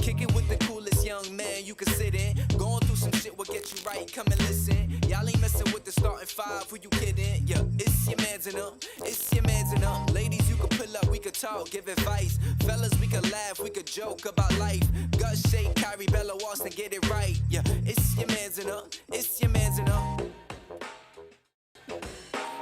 kick it with the coolest young man you can sit in. Going through some shit will get you right, come and listen. Y'all ain't messing with the starting five, who you kidding? Yeah, it's your mans and them, it's your mans and them. Ladies, you can pull up, we could talk, give advice. Fellas, we could laugh, we could joke about life. Gut shake, Kyrie, Bella, Austin, get it right. Yeah, it's your mans and them, it's your mans and them.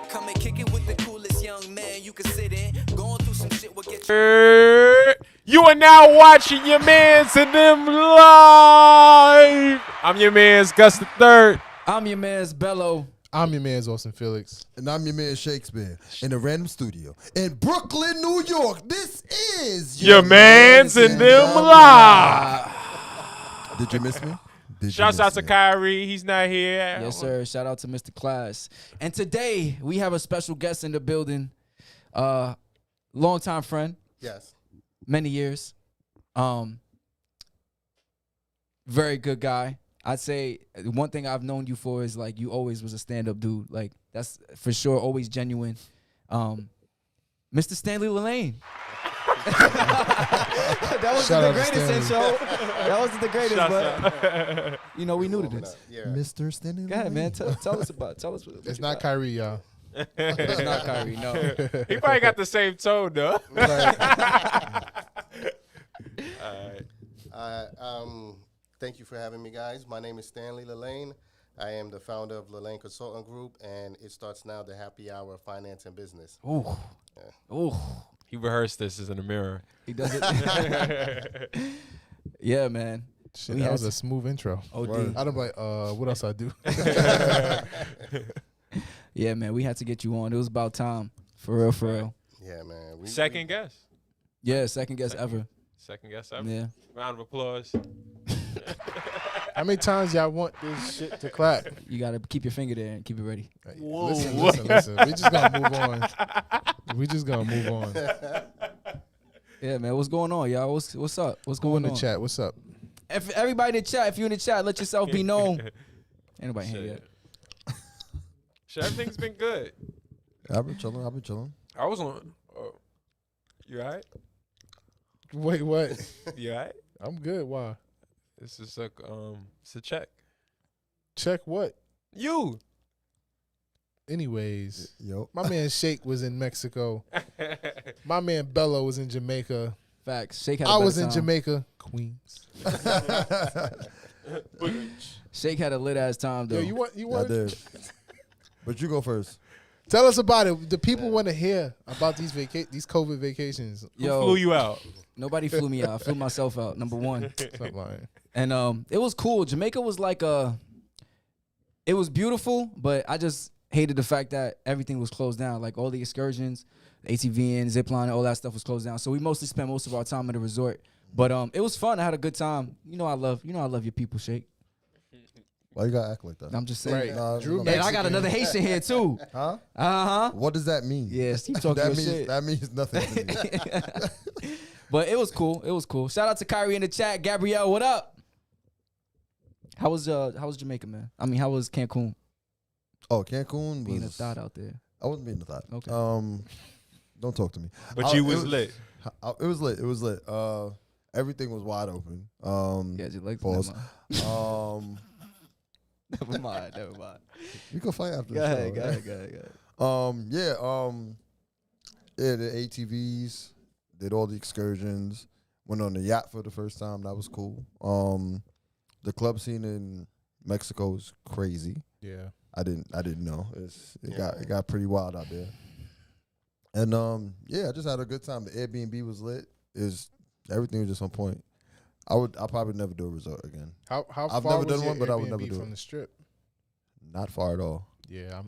Come and kick it with the coolest young man you can sit in. Going through some shit will get you. You are now watching your mans and them live. I'm your man's Gus the Third. I'm your man's Bello. I'm your man's Austin Felix. And I'm your man Shakespeare in a random studio in Brooklyn, New York. This is Your mans and them live. Did you miss me? Shouts out to Kyrie. He's not here. Yes, sir. Shout out to Mr. Class. And today we have a special guest in the building. Longtime friend. Yes. Many years. Very good guy. I'd say one thing I've known you for is like you always was a stand-up dude. Like that's for sure, always genuine. Mr. Stanley Lane. That wasn't the greatest intro. That wasn't the greatest, but you know we knew to this. Yeah. Mr. Stanley. Go ahead, man. Tell us about. Tell us. What It's not Kyrie, y'all. It's not Kyrie. No. He probably got the same tone though. Thank you for having me, guys. My name is Stanley Lane. I am the founder of Lane Consultant Group, and it starts now the happy hour of finance and business. Ooh. Yeah. Ooh. He rehearsed this in the mirror. He does it. Yeah, man. Shit, that was a smooth intro. OD. I'd be like, what else I do? Yeah, man. We had to get you on. It was about time. For real, for real. Yeah, man. Second guess. Yeah, second guess ever. Second guess ever. Yeah. Round of applause. How many times y'all want this shit to clap? You got to keep your finger there and keep it ready. Whoa. Listen. We just gonna move on. We just gonna move on. Yeah, man. What's going on, y'all? What's up? What's Go going in on? the chat. What's up? If everybody in the chat, if you in the chat, let yourself be known. Ain't nobody here Shit. yet. Shit, everything's been good. I've been chilling. I was on. You all right? Wait, what? You all right? I'm good. Why? It's just like it's a check. Check what? You. Anyways, Yo. my man Shake was in Mexico. My man Bello was in Jamaica. Facts. Shake had a I better was in time. Jamaica, Queens. Shake had a lit ass time though. Yo, you I want? did. But you go first. Tell us about it. The people want to hear about these COVID vacations. Who flew you out? Nobody flew me out. I flew myself out. Number one. Stop lying. And it was cool. Jamaica was like it was beautiful, but I just hated the fact that everything was closed down. Like all the excursions, ATV and zipline, all that stuff was closed down. So we mostly spent most of our time at the resort. But it was fun. I had a good time. You know I love your people, Shake. Why you gotta act like that? I'm just saying. Right. Nah, Drew nah. And I got another Haitian here too. Huh? Uh-huh. What does that mean? Yeah, Steve talking that your means shit. that means nothing to me. But it was cool. It was cool. Shout out to Kyrie in the chat. Gabrielle, what up? How was Jamaica, man? I mean, how was Cancun? Oh, Cancun Being a was. thought out there. I wasn't being a thought. Okay. Don't talk to me. But you was lit. It was lit. It was lit. Everything was wide open. Yeah, just like Pause. Never mind. Never mind. We can fight after Go the ahead. show. Go ahead. Yeah, the ATVs, did all the excursions, went on the yacht for the first time. That was cool. The club scene in Mexico is crazy. Yeah. I didn't know. It got pretty wild out there. And I just had a good time. The Airbnb was lit. Everything was just on point. I'll probably never do a resort again. How I've far never was done your one, but I would Airbnb never do from it. the strip? Not far at all. Yeah,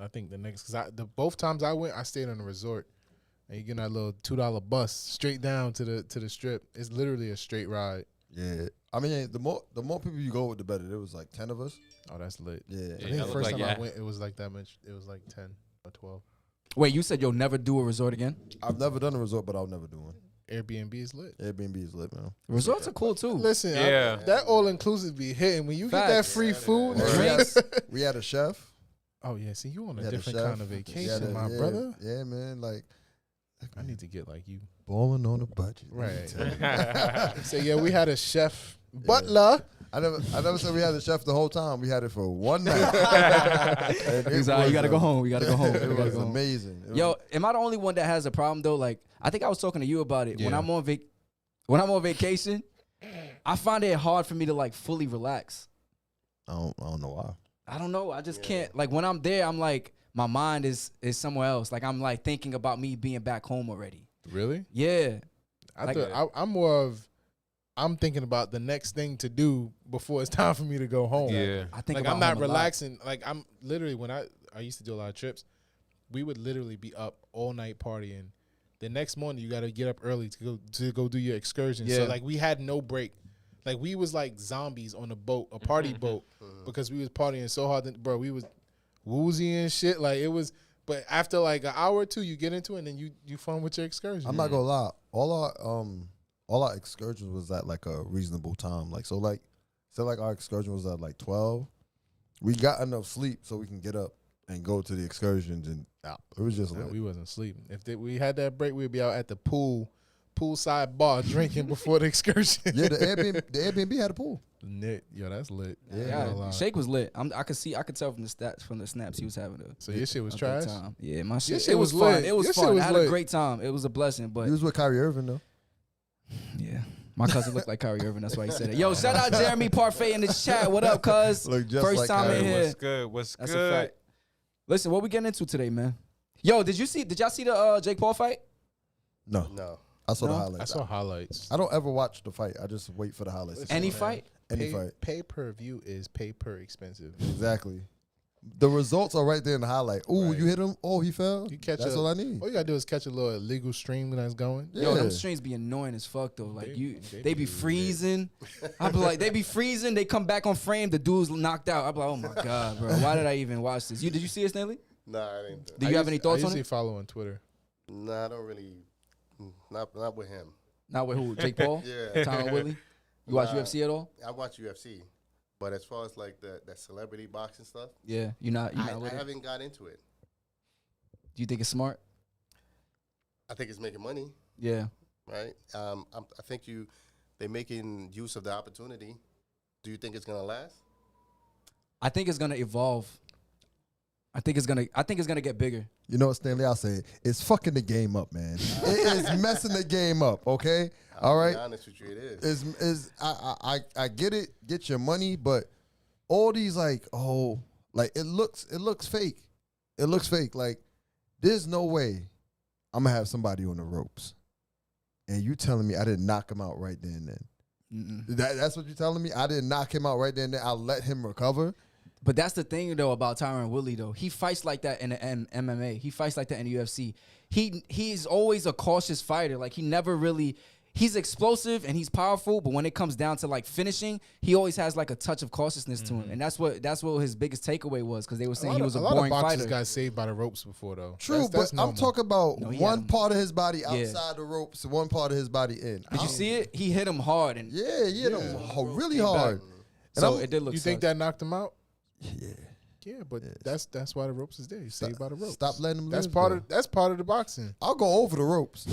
I think the next because both times I went, I stayed on the resort, and you get that little $2 bus straight down to the strip. It's literally a straight ride. Yeah, I mean the more people you go with, the better. There was like 10 of us. Oh, that's lit. Yeah, I Yeah, think that the looked first like time I yeah. went, it was like that much. It was like 10 or 12. Wait, you said you'll never do a resort again? I've never done a resort, but I'll never do one. Airbnb is lit. Airbnb is lit, man. Resorts are cool too. Listen, Yeah. that all inclusive be hitting when you get that Facts. free food. Yeah. Drinks. We had a chef. Oh yeah, see you on We a had different chef. kind of We vacation, had my yeah, brother. Yeah, man. Like I need to get like you. Balling on a budget. Right. So yeah, we had a chef butler. I never said we had a chef the whole time. We had it for one night. And He's like, you gotta go home. We gotta go home. It We gotta was go home. amazing. It Yo, was- am I the only one that has a problem though? Like, I think I was talking to you about it. When Yeah. I'm on vacation, I find it hard for me to like fully relax. I don't know why. I don't know. I just can't. Like when I'm there, I'm like my mind is somewhere else. Like I'm like thinking about me being back home already. Really? Yeah. I Like- thought I'm more of. I'm thinking about the next thing to do before it's time for me to go home. Yeah. I think Like about I'm not home a lot. relaxing. Like I'm literally when I used to do a lot of trips, we would literally be up all night partying. The next morning you got to get up early to go do your excursion. So Yeah. like we had no break. Like we was like zombies on a boat, a party boat, because we was partying so hard that bro, we was woozy and shit. Like it was. But after like an hour or two, you get into it and then you fun with your excursion. I'm not gonna lie. All our excursions was at like a reasonable time. Like so our excursion was at like 12. We got enough sleep so we can get up and go to the excursions and out. It was just Nah, like we wasn't sleeping. If we had that break, we'd be out at the poolside bar drinking before the excursion. yeah. The Airbnb had a pool. Lit. Yo, that's lit. Yeah. I ain't gonna lie. Shake was lit. I could tell from the snaps he was having a. So your shit was a good trash? time. Yeah, my shit. Your shit it was was fun. lit. It was Your shit fun. was I had a lit. great time. It was a blessing, but He was with Kyrie Irving though. yeah. My cousin looked like Kyrie Irving. That's why he said it. Yo, shout out Jeremy Parfait in the chat. What up, cuz? Look just First like time Kyrie. in here. What's good? What's That's good? a fact. Listen, what we getting into today, man? Yo, did y'all see the Jake Paul fight? No, No. I saw the No? highlights. I saw highlights. I don't ever watch the fight. I just wait for the highlights. Listen, Any man. fight? Any fight. Pay per view is pay per expensive. Exactly. The results are right there in the highlight. Ooh, Right. you hit him. Oh, he fell. You catch That's all I need. All you gotta do is catch a little illegal stream that's going. Yeah. Yo, them streams be annoying as fuck though. Like They they be be freezing. I be like, they be freezing. They come back on frame. The dude's knocked out. I be like, oh my god, bro. Why did I even watch this? Did you see it, Stanley? Nah, I didn't. Do you have any thoughts I on usually it? follow on Twitter. Nah, I don't really. Not with him. Not with who? Jake Paul? Yeah. Tyron Willie? You watch Nah. UFC at all? I watch UFC, but as far as like that celebrity boxing stuff, Yeah, you're not I with it? haven't got into it. Do you think it's smart? I think it's making money, Yeah. right? I think they're making use of the opportunity. Do you think it's gonna last? I think it's gonna evolve. I think it's gonna get bigger. You know what, Stanley? I'll say it. It's fucking the game up, man. It is messing the game up. Okay, all I'll right. be honest with you, it is. I get it. Get your money, but all these like it looks fake. It looks fake. Like there's no way I'm gonna have somebody on the ropes, and you telling me I didn't knock him out right then and then. Mm-mm. That's what you're telling me. I didn't knock him out right then and then. I let him recover. But that's the thing though about Tyron Willie though. He fights like that in the MMA. He fights like that in the UFC. He's always a cautious fighter. Like he never really. He's explosive and he's powerful, but when it comes down to like finishing, he always has like a touch of cautiousness to him, and that's what his biggest takeaway was because they were saying he was a lot boring of boxers fighter. got saved by the ropes before though. True, That's but I'm normal. talking about No, he one had him. part of his body Yeah. outside the ropes and one part of his body in. Did you see it? He hit him hard, and Yeah, really Came back. hard. And so I'm- it did look. You think sus. that knocked him out? Yeah. Yeah, but that's why the ropes is there. You saved by the ropes. Stop letting him That's live, part though. of that's part of the boxing. I'll go over the ropes.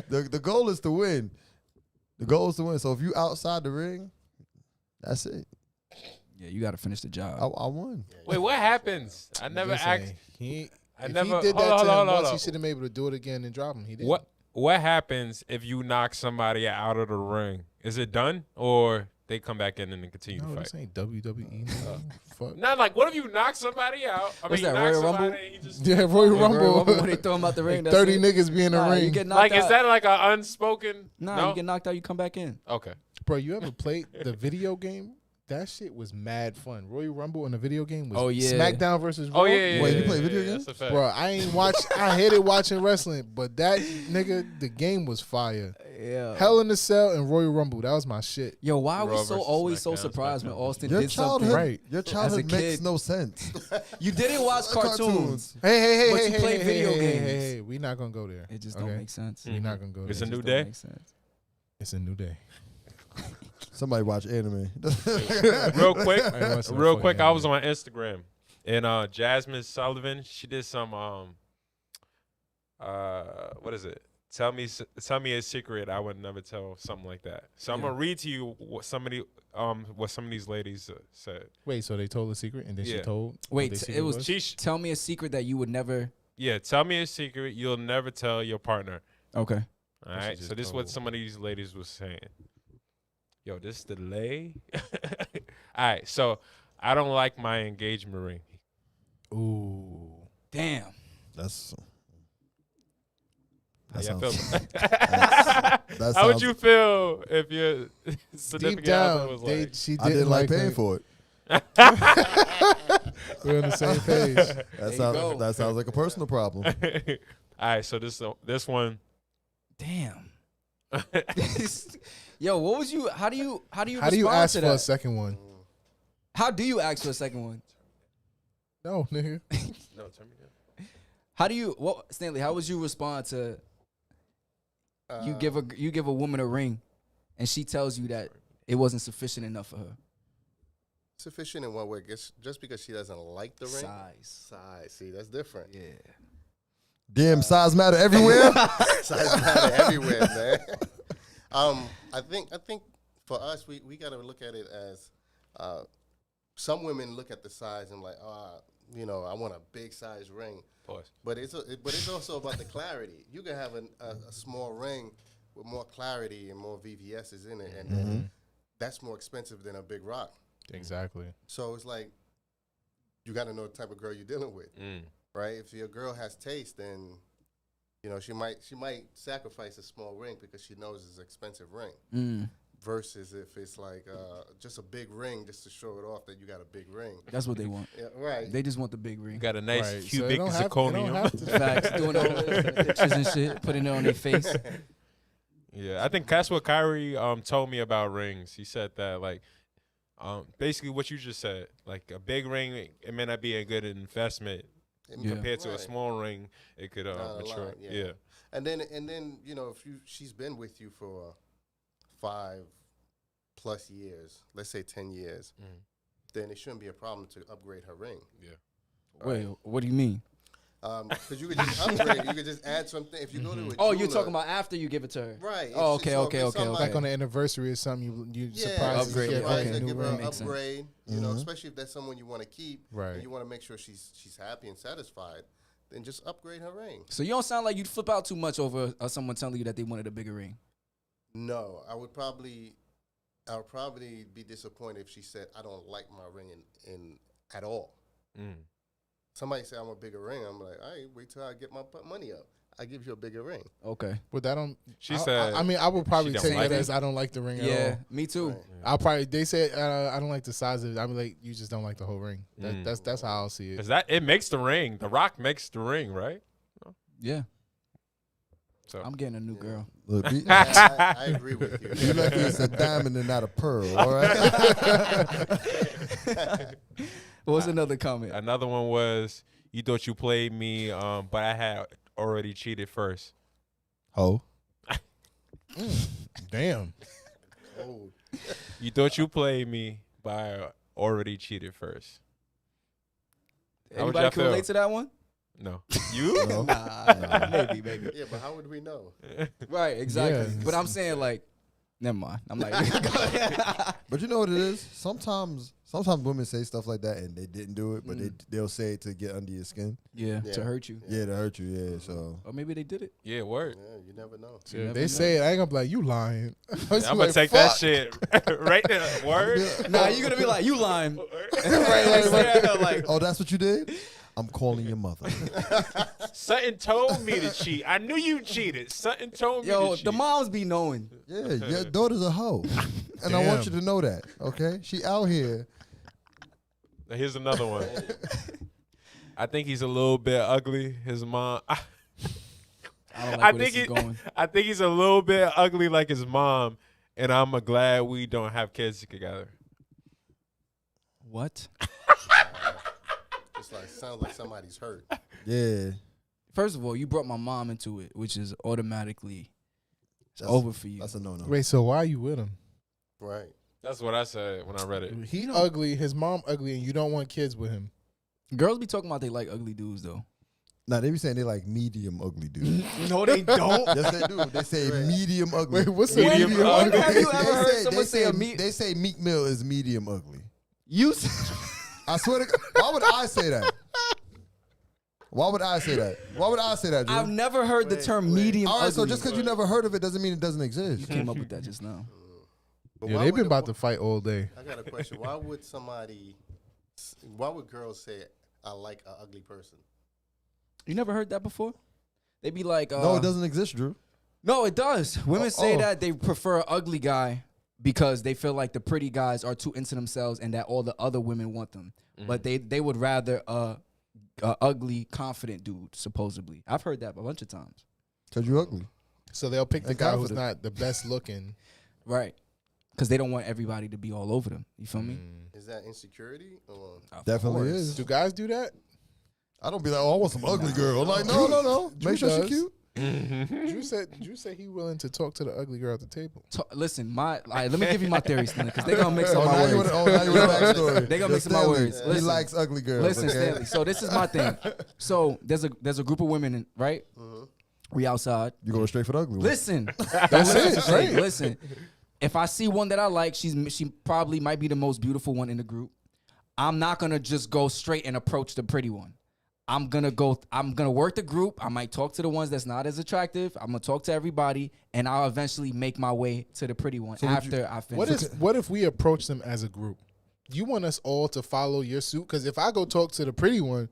the goal is to win. The goal is to win. So if you outside the ring, that's it. Yeah, you got to finish the job. I won. Wait, what happens? I never Listen, asked. If I he never. did that hold to on, him once, hold he should have been able to do it again and drop him. He did. What happens if you knock somebody out of the ring? Is it done or they come back in and then continue No, to fight? this ain't WWE. man. Fuck. Not like what if you knock somebody out? I What's mean, you that, knock Royal somebody Rumble? and he just Yeah, Royal Rumble, Rumble. when they throw him out the ring, Like that's 30 it. niggas be in the Nah, you ring. get knocked like out. is that like an unspoken? Nah, no. you get knocked out, you come back in. Okay. Bro, you ever played the video game? That shit was mad fun. Royal Rumble in the video game was Oh, yeah. SmackDown versus Raw. Oh yeah. Wait, yeah, you play yeah, video yeah, games? That's a fact. Bro, I ain't watch. I hated watching wrestling, but that nigga, the game was fire. Yeah. Hell in the Cell and Royal Rumble, that was my shit. Yo, why are we Raw so versus always so SmackDown, surprised when SmackDown. Austin Your did something? childhood, Right. your childhood makes kid. no sense. You didn't watch cartoons. Hey, But hey, you hey, play hey, video hey, hey, games. hey, hey, we not gonna go there. It just okay? don't make sense. We not gonna go there. It's a It new just day? don't make sense. It's a new day. Somebody watch anime. Real quick, I ain't watching real no quick. fucking I was anime. on Instagram and Jasmine Sullivan. She did some what is it? Tell me a secret I would never tell, something like that. So I'm gonna read to you what some of these ladies said. Wait, so they told a secret and then she Yeah. told. what Wait, their it secret was tell me a secret that you would never. Yeah, tell me a secret you'll never tell your partner. Okay. All right. So this is what some of these ladies was saying. Yo, this delay. All right. So I don't like my engagement ring. Ooh. Damn. That's. How That y'all sounds, feel? that How would sounds- you feel if your Deep significant other down, was they, like, she I didn't like paying her. for it. We're on the same page. That sounds like a personal problem. all right, so this one. Damn. Yo, what was you? How do you How do you respond ask to for that? a second one? How do you ask for a second one? No, nigga. No, turn me down. How do you? What, Stanley? How would you respond to? You give a woman a ring, and she tells you that it wasn't sufficient enough for her. Sufficient in what way? Just because she doesn't like the ring? Size. See, that's different. Yeah. Damn, size matter everywhere. Size matter everywhere, man. I think for us, we got to look at it as some women look at the size and like, I want a big size ring. Pause. But it's also about the clarity. You can have a small ring with more clarity and more VVS's in it, and that's more expensive than a big rock. Exactly. So it's like you got to know the type of girl you're dealing with, right? If your girl has taste, then she might sacrifice a small ring because she knows it's an expensive ring. Versus if it's like just a big ring just to show it off that you got a big ring. That's what they want. Yeah, right. They just want the big You ring. got a nice Right. So cubic it don't have zirconium. to- Facts. Doing all the pictures and shit, putting it on their face. Yeah, I think that's what Kyrie told me about rings. He said that like basically what you just said, like a big ring, it may not be a good investment compared to a Right. small ring. It could Down the mature. line, Yeah. And then if she's been with you for 5+ years, let's say 10 years, then it shouldn't be a problem to upgrade her ring. Wait, what do you mean? Because you could just upgrade. You could just add something. If you go to a Oh, you're jeweler- talking about after you give it to her. right? Oh, It's- okay, so if okay, it's okay, something okay. Like on the anniversary or something, you surprise upgrade it. surprise Okay, her, new give her ring an makes sense. upgrade. You know, especially if that's someone you want to keep, Right. and you want to make sure she's happy and satisfied. Then just upgrade her ring. So you don't sound like you'd flip out too much over someone telling you that they wanted a bigger ring. No, I would probably be disappointed if she said, "I don't like my ring in at all." Somebody say I want a bigger ring. I'm like, all right, wait till I get my money up. I give you a bigger ring. Okay. But that don't. She I, said I would probably she don't take like that it. as I don't like the ring at Yeah, all. me too. Right. I'll probably they said I don't like the size of it. I'm like, you just don't like the whole ring. That's how I'll see it. because that it makes the ring. The rock makes the ring, right? Yeah. So I'm getting a new girl. Look, be, I agree with you. be lucky it's a diamond and not a pearl. All right. What's another comment? another one was you thought you played me, but I had already cheated first. Ho. Damn. Oh, You thought you played me, but I already cheated first. How would Anybody y'all can feel? relate to that one? No, you. No. Nah, maybe. yeah, but how would we know? Right, exactly. Yeah. But I'm saying like, never mind. I'm like, But you know what it is? Sometimes women say stuff like that and they didn't do it, but they'll say it to get under your skin. yeah, Yeah. to hurt you. Yeah, to hurt you. Yeah, so Or maybe they did it. Yeah, word. Yeah, you never know. You never They know. say it. I ain't gonna be like, you lying. I'm gonna take that shit right there. Word. Nah, you're gonna be like, you lying. right. Oh, that's what you did? I'm calling your mother. Something told me to cheat. I knew you cheated. Something told me Yo, to cheat. the moms be knowing. Yeah, your daughter's a hoe. And I want you to know that, okay? She out here. Now, here's another one. I think he's a little bit ugly. His mom. I don't like where this is going. I think he's a little bit ugly like his mom, and I'm glad we don't have kids together. What? It's like sounds like somebody's hurt. Yeah. First of all, you brought my mom into it, which is automatically That's- over for you. That's a no-no. Wait, so why are you with him? Right. That's what I said when I read it. He ugly, his mom ugly, and you don't want kids with him. Girls be talking about they like ugly dudes though. Nah, they be saying they like medium ugly dude. No, they don't. Yes, they do. They say medium ugly. Wait, what's When medium ugly? have you ever heard They someone say a They say Meek Mill is medium ugly. You. I swear to God. Why would I say that? Why would I say that? Why would I say that, Drew? I've never heard the term medium. All right, so ugly. just because you never heard of it doesn't mean it doesn't exist. You came up with that just now. But Yeah, why they've would been the- about to fight all day. I got a question. Why would girls say I like an ugly person? You never heard that before? They be like, No, it doesn't exist, Drew. No, it does. Women say oh. that they prefer an ugly guy because they feel like the pretty guys are too into themselves and that all the other women want them. But they would rather a ugly, confident dude, supposedly. I've heard that a bunch of times. Because you're ugly. So they'll pick the And guy who's confident. not the best looking. Right. Because they don't want everybody to be all over them. You feel me? Is that insecurity or? Of Definitely course. is. Do guys do that? I don't be like, oh, I want some ugly girl. I'm like, no. Make sure does. she's cute. Drew said he willing to talk to the ugly girl at the table. Listen, all right, let me give you my theory, Stanley, because they're going to mix up Oh, my now you words. want to backstory. They gonna mix up my Stanley, words. He Listen. likes ugly girls. Listen, okay? Stanley. So this is my thing. So there's a group of women, right? We outside. You going straight for the ugly one. Listen. That's it. Listen, Right. listen. If I see one that I like, she probably might be the most beautiful one in the group. I'm not gonna just go straight and approach the pretty one. I'm gonna work the group. I might talk to the ones that's not as attractive. I'm gonna talk to everybody, and I'll eventually make my way to the pretty one after I finish. What if we approach them as a group? You want us all to follow your suit? Because if I go talk to the pretty one,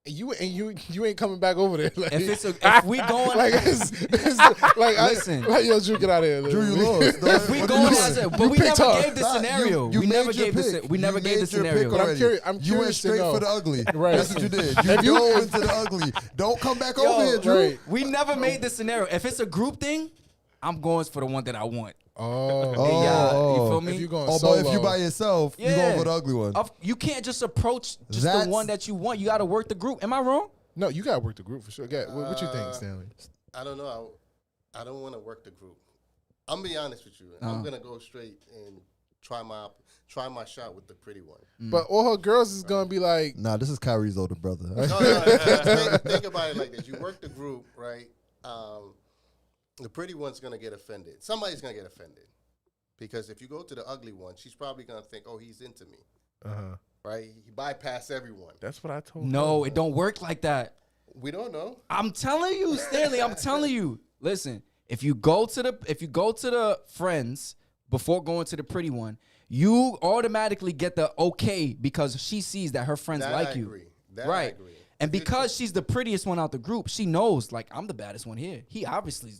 you ain't coming back over there. Like, if we going like, it's like Listen. yo, Drew, get out of here. Drew, you lost. if we going as a, but we picked never her. gave the Nah, scenario. you We made never your gave the pick. we never You gave the made your pick scenario. But I'm already. curious- I'm You went curious to straight know. for the ugly. Right. That's what you did. You dove into the ugly. Don't come back over here, Drew. right. We never made the scenario. If it's a group thing, I'm going for the one that I want. Oh, Hey, y'all, you feel me? if you going Oh, solo, but if you by yourself, you going for the ugly one. You can't just approach just That's- the one that you want. You got to work the group. Am I wrong? no, you gotta work the group for sure. What you think, Stanley? I don't know. I don't want to work the group. I'm gonna be honest with you. I'm gonna go straight and try my shot with the pretty one. But all her girls is gonna be like, Nah, this is Kyrie's older brother. No, think about it like this. You work the group, right? The pretty one's gonna get offended. Somebody's gonna get offended because if you go to the ugly one, she's probably gonna think, "Oh, he's into me," right? He bypassed everyone. that's what I told. No, it don't work like that. We don't know. I'm telling you, Stanley. I'm telling you. Listen, if you go to the friends before going to the pretty one, you automatically get the okay because she sees that her friends That like I you. agree. That Right. I agree. And because she's the prettiest one out the group, she knows, like, I'm the baddest one here. He obviously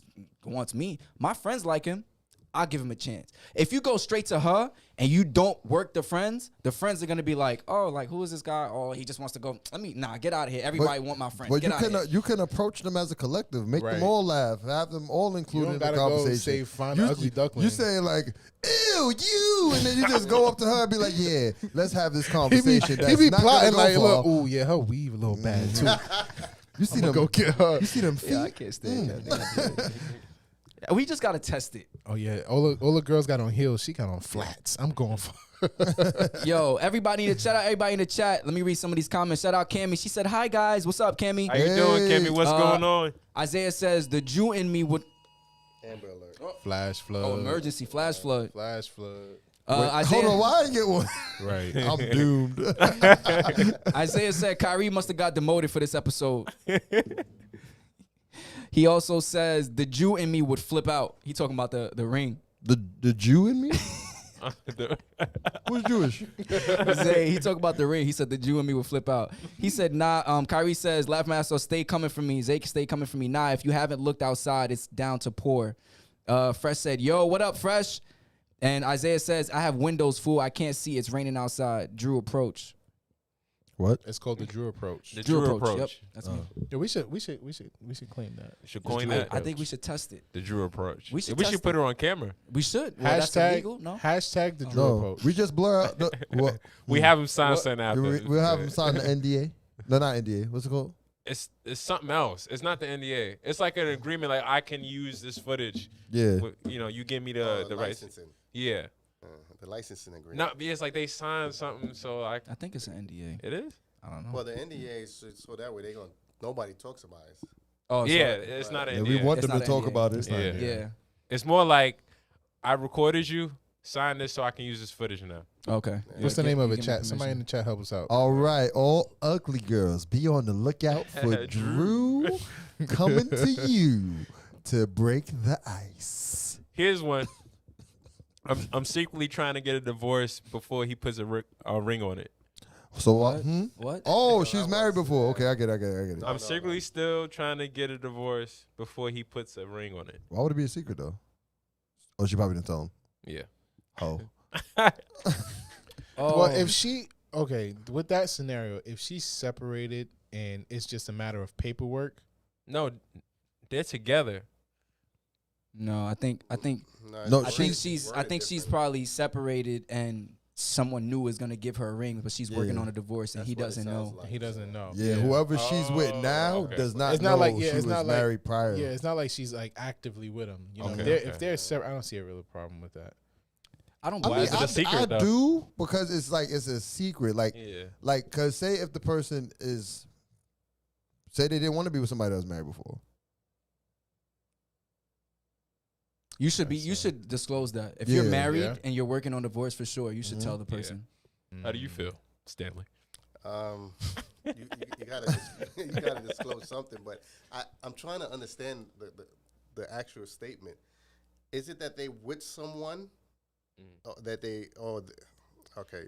wants me. My friends like him. I'll give him a chance. If you go straight to her and you don't work the friends are going to be like, oh, like, who is this guy? Oh, he just wants to go. Get out of here. Everybody want my friend. But Get out of here. you can approach them as a collective, make Right. them all laugh, have them all You included don't in the gotta go conversation. say find an ugly duckling. You say like, ew, you, and then you just go up to her and be like, yeah, let's have this he conversation. be That's not plotting gonna like, go look, far. ooh, yeah, her weave a little bad too. You see I'm them? gonna go get her. You see them feet? Yeah, I can't stand that. We just got to test it. Oh yeah, all the girls got on heels. She got on flats. I'm going for. Yo, everybody in the chat, everybody in the chat. Let me read some of these comments. Shout out Cammy. She said, hi, guys. What's up, Cammy? How you doing, Kimmy? What's going on? Isaiah says, the Jew in me would... Amber alert. Flash flood. Oh, emergency flash flood. Flash flood. Isaiah, Hold on, why I didn't get one? Right. I'm doomed. Isaiah said Kyrie must have got demoted for this episode. He also says the Jew in me would flip out. He talking about the ring. the Jew in me? Who's Jewish? He talking about the ring. He said the Jew in me would flip out. He said, nah. Kyrie says, Laugh Master, stay coming for me. Zay, stay coming for me. Nah, if you haven't looked outside, it's down to pour. Fresh said, yo, what up, Fresh? And Isaiah says, I have windows, fool. I can't see. It's raining outside. Drew approach. What? It's called the Drew approach. The Drew approach. Yep, that's me. Yeah, we should claim that. You should coin that. I think we should test it. The Drew approach. We should We test should put her on camera. We should. Well, that's Hashtag illegal? No. hashtag the Drew No, approach. we just blur out. We have him sign something after. We'll have him sign the NDA. No, not NDA. What's it called? It's something else. It's not the NDA. It's like an agreement. Like I can use this footage. Yeah. With, you give me the rights. licensing. Yeah. The licensing agreement. No, it's like they signed something. So I think it's an NDA. it is. I don't know. Well, the NDA is so that way they're gonna nobody talks about it. Oh, so- Yeah, it's not Yeah, an we NDA. want It's them to not an talk NDA. about it. It's not Yeah. an Yeah. NDA. It's more like I recorded you. Sign this so I can use this footage now. Okay. What's the Yeah, name of you it, give me chat? Somebody in permission. the chat help us out. All right, all ugly girls, be on the lookout for Drew coming to you to break the ice. Here's one. I'm secretly trying to get a divorce before he puts a ring on it. So What? hmm? What? Oh, she was married before. Okay, I get it. I'm secretly still trying to get a divorce before he puts a ring on it. Why would it be a secret though? Oh, she probably didn't tell him. Yeah. Oh, Oh, Well, if she with that scenario, if she's separated and it's just a matter of paperwork, No, they're together. no, I think No, I think she's different. probably separated and someone new is gonna give her a ring, but she's working Yeah. on a divorce and That's he what it doesn't sounds know. like. he doesn't know. yeah. Whoever she's with Oh, now okay. does not It's know not like she it's was not like married prior. Yeah, it's not like she's like actively with him. You know, Okay, if okay. they're separate, I don't see a real problem with that. I don't I believe mean, Why is it a secret, I though? do because it's like it's a secret. Like, Yeah. cause say if the person is, say they didn't want to be with somebody that was married before. you should disclose that. If you're Yeah. married Yeah. and you're working on divorce for sure, you should Mhm. tell the Yeah. person. How do you feel, Stanley? You gotta disclose something, but I'm trying to understand the actual statement. Is it that they with someone, okay?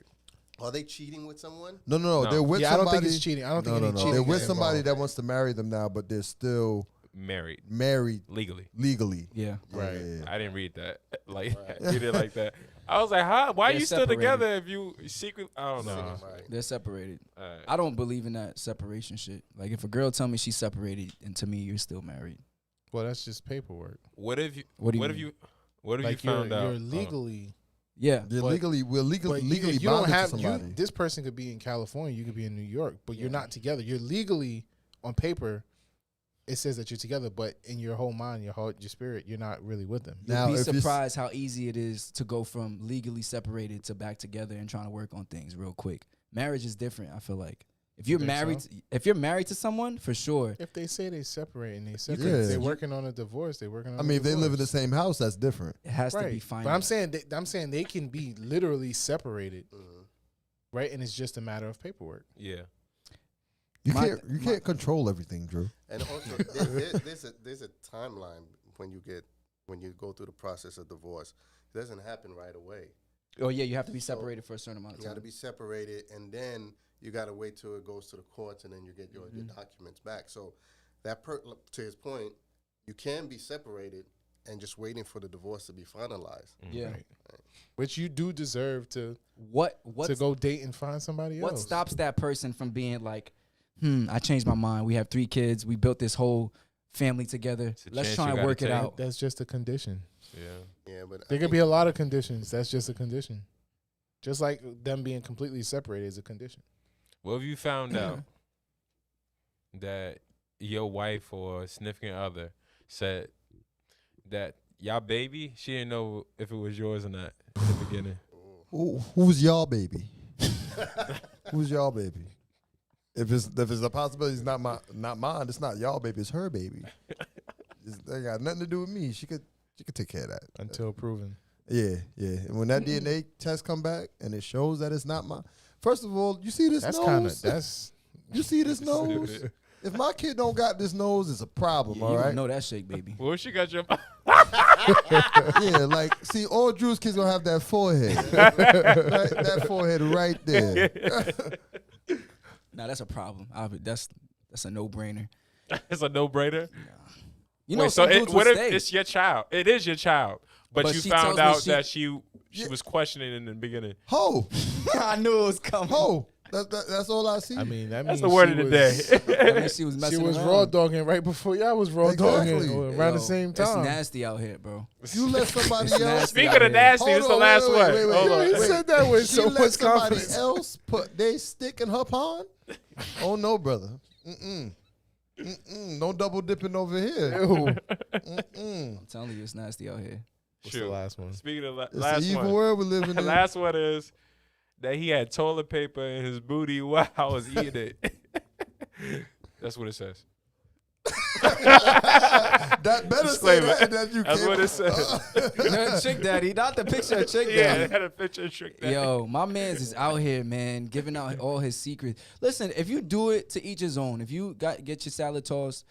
Are they cheating with someone? No, No. they're with Yeah, I don't somebody. think it's cheating. I don't think any cheating They're is with somebody involved. that wants to marry them now, but they're still Married married legally. legally. Yeah. Right. Yeah. I didn't read that. Like Right. read it like that. I was like, huh? Why are They're you still separated. together if you secret? I don't know. Right. They're separated. All right. I don't believe in that separation shit. Like if a girl tell me she's separated and to me you're still married. Well, that's just paperwork. What if you? What do you What if mean? you? What if Like you found out? you're Hold on. legally. Yeah. We're But- legally But legally you don't bonded have to somebody. this person could be in California, you could be in New York, but you're Yeah. not together. You're legally on paper. It says that you're together, but in your whole mind, your heart, your spirit, you're not really with them. You'll Now, be if it's- surprised how easy it is to go from legally separated to back together and trying to work on things real quick. Marriage is different, I feel like. If you're think married so? if you're married to someone, for sure. If they say they separate and they separate, Yeah. they're working on a divorce. They're working on. I mean, if they live in the divorce. same house, that's different. It has to be right? fine. But I'm saying they can be literally separated, Mhm. right? And it's just a matter of paperwork. Yeah. You My- can't control everything, Drew. And also, there's a timeline when you go through the process of divorce. It doesn't happen right away. Oh yeah, you have to be So, separated for a certain amount of You got time. to be separated, and then you got to wait till it goes to the courts, and then you get your Mm-hmm. documents back. So that to his point, you can be separated and just waiting for the divorce to be finalized. Yeah. Right. Which you do deserve to What go date and find somebody what else. stops that person from being like, I changed my mind. We have 3 kids. We built this whole family together. It's a Let's chance try you and gotta work it take. out. That's just a condition. Yeah. Yeah, but There could be a lot of conditions. That's just a condition. Just like them being completely separated is a condition. What if you found out that your wife or significant other said that y'all baby, she didn't know if it was yours or not in the beginning? Who's y'all baby? Who's y'all baby? If it's a possibility, it's not mine. It's not y'all baby. It's her baby. They got nothing to do with me. She could take care of that Until proven. Yeah. And when that DNA test come back and it shows that it's not mine, first of all, you see this That's nose? kind of that's You see this nose? Stupid. If my kid don't got this nose, it's a problem. Yeah, all you right. don't know that shake, baby. Well, she got your. Yeah, like see, all Drew's kids gonna have that forehead, right? That forehead right there. Nah, that's a problem. That's a no brainer. It's a no-brainer. You know, Wait, so some dudes what will if stay. it's your child? It is your child, but But you she found tells me out she- that she was questioning in the beginning. Ho, I knew it was coming. ho. That's all I see. I mean, that That's means the word she of the was- day. I mean, she was She messing was around. raw dogging right before y'all was raw Exactly. dogging or around the Yo, same It's time. nasty out here, bro. you let somebody It's else. nasty. Speaking of nasty, Hold this the on, last wait, one. wait, wait, Hold wait, on. He wait. said that with She so let much somebody confidence. else put they stick in her pond. Oh no, brother. No double dipping over here. Ew. I'm telling you, it's nasty out here. What's the Shoot. last one? Speaking of It's last the evil one, world we live in. last one is that he had toilet paper in his booty while I was eating it. That's what it says. That better say Disclaimer. that you That's came what it up- says. Trick Daddy, not the picture of Trick Yeah, Daddy. it had a picture of Trick Daddy. Yo, my man's is out here, man, giving out all his secrets. Listen, if you do it to each his own, if you get your salad tossed,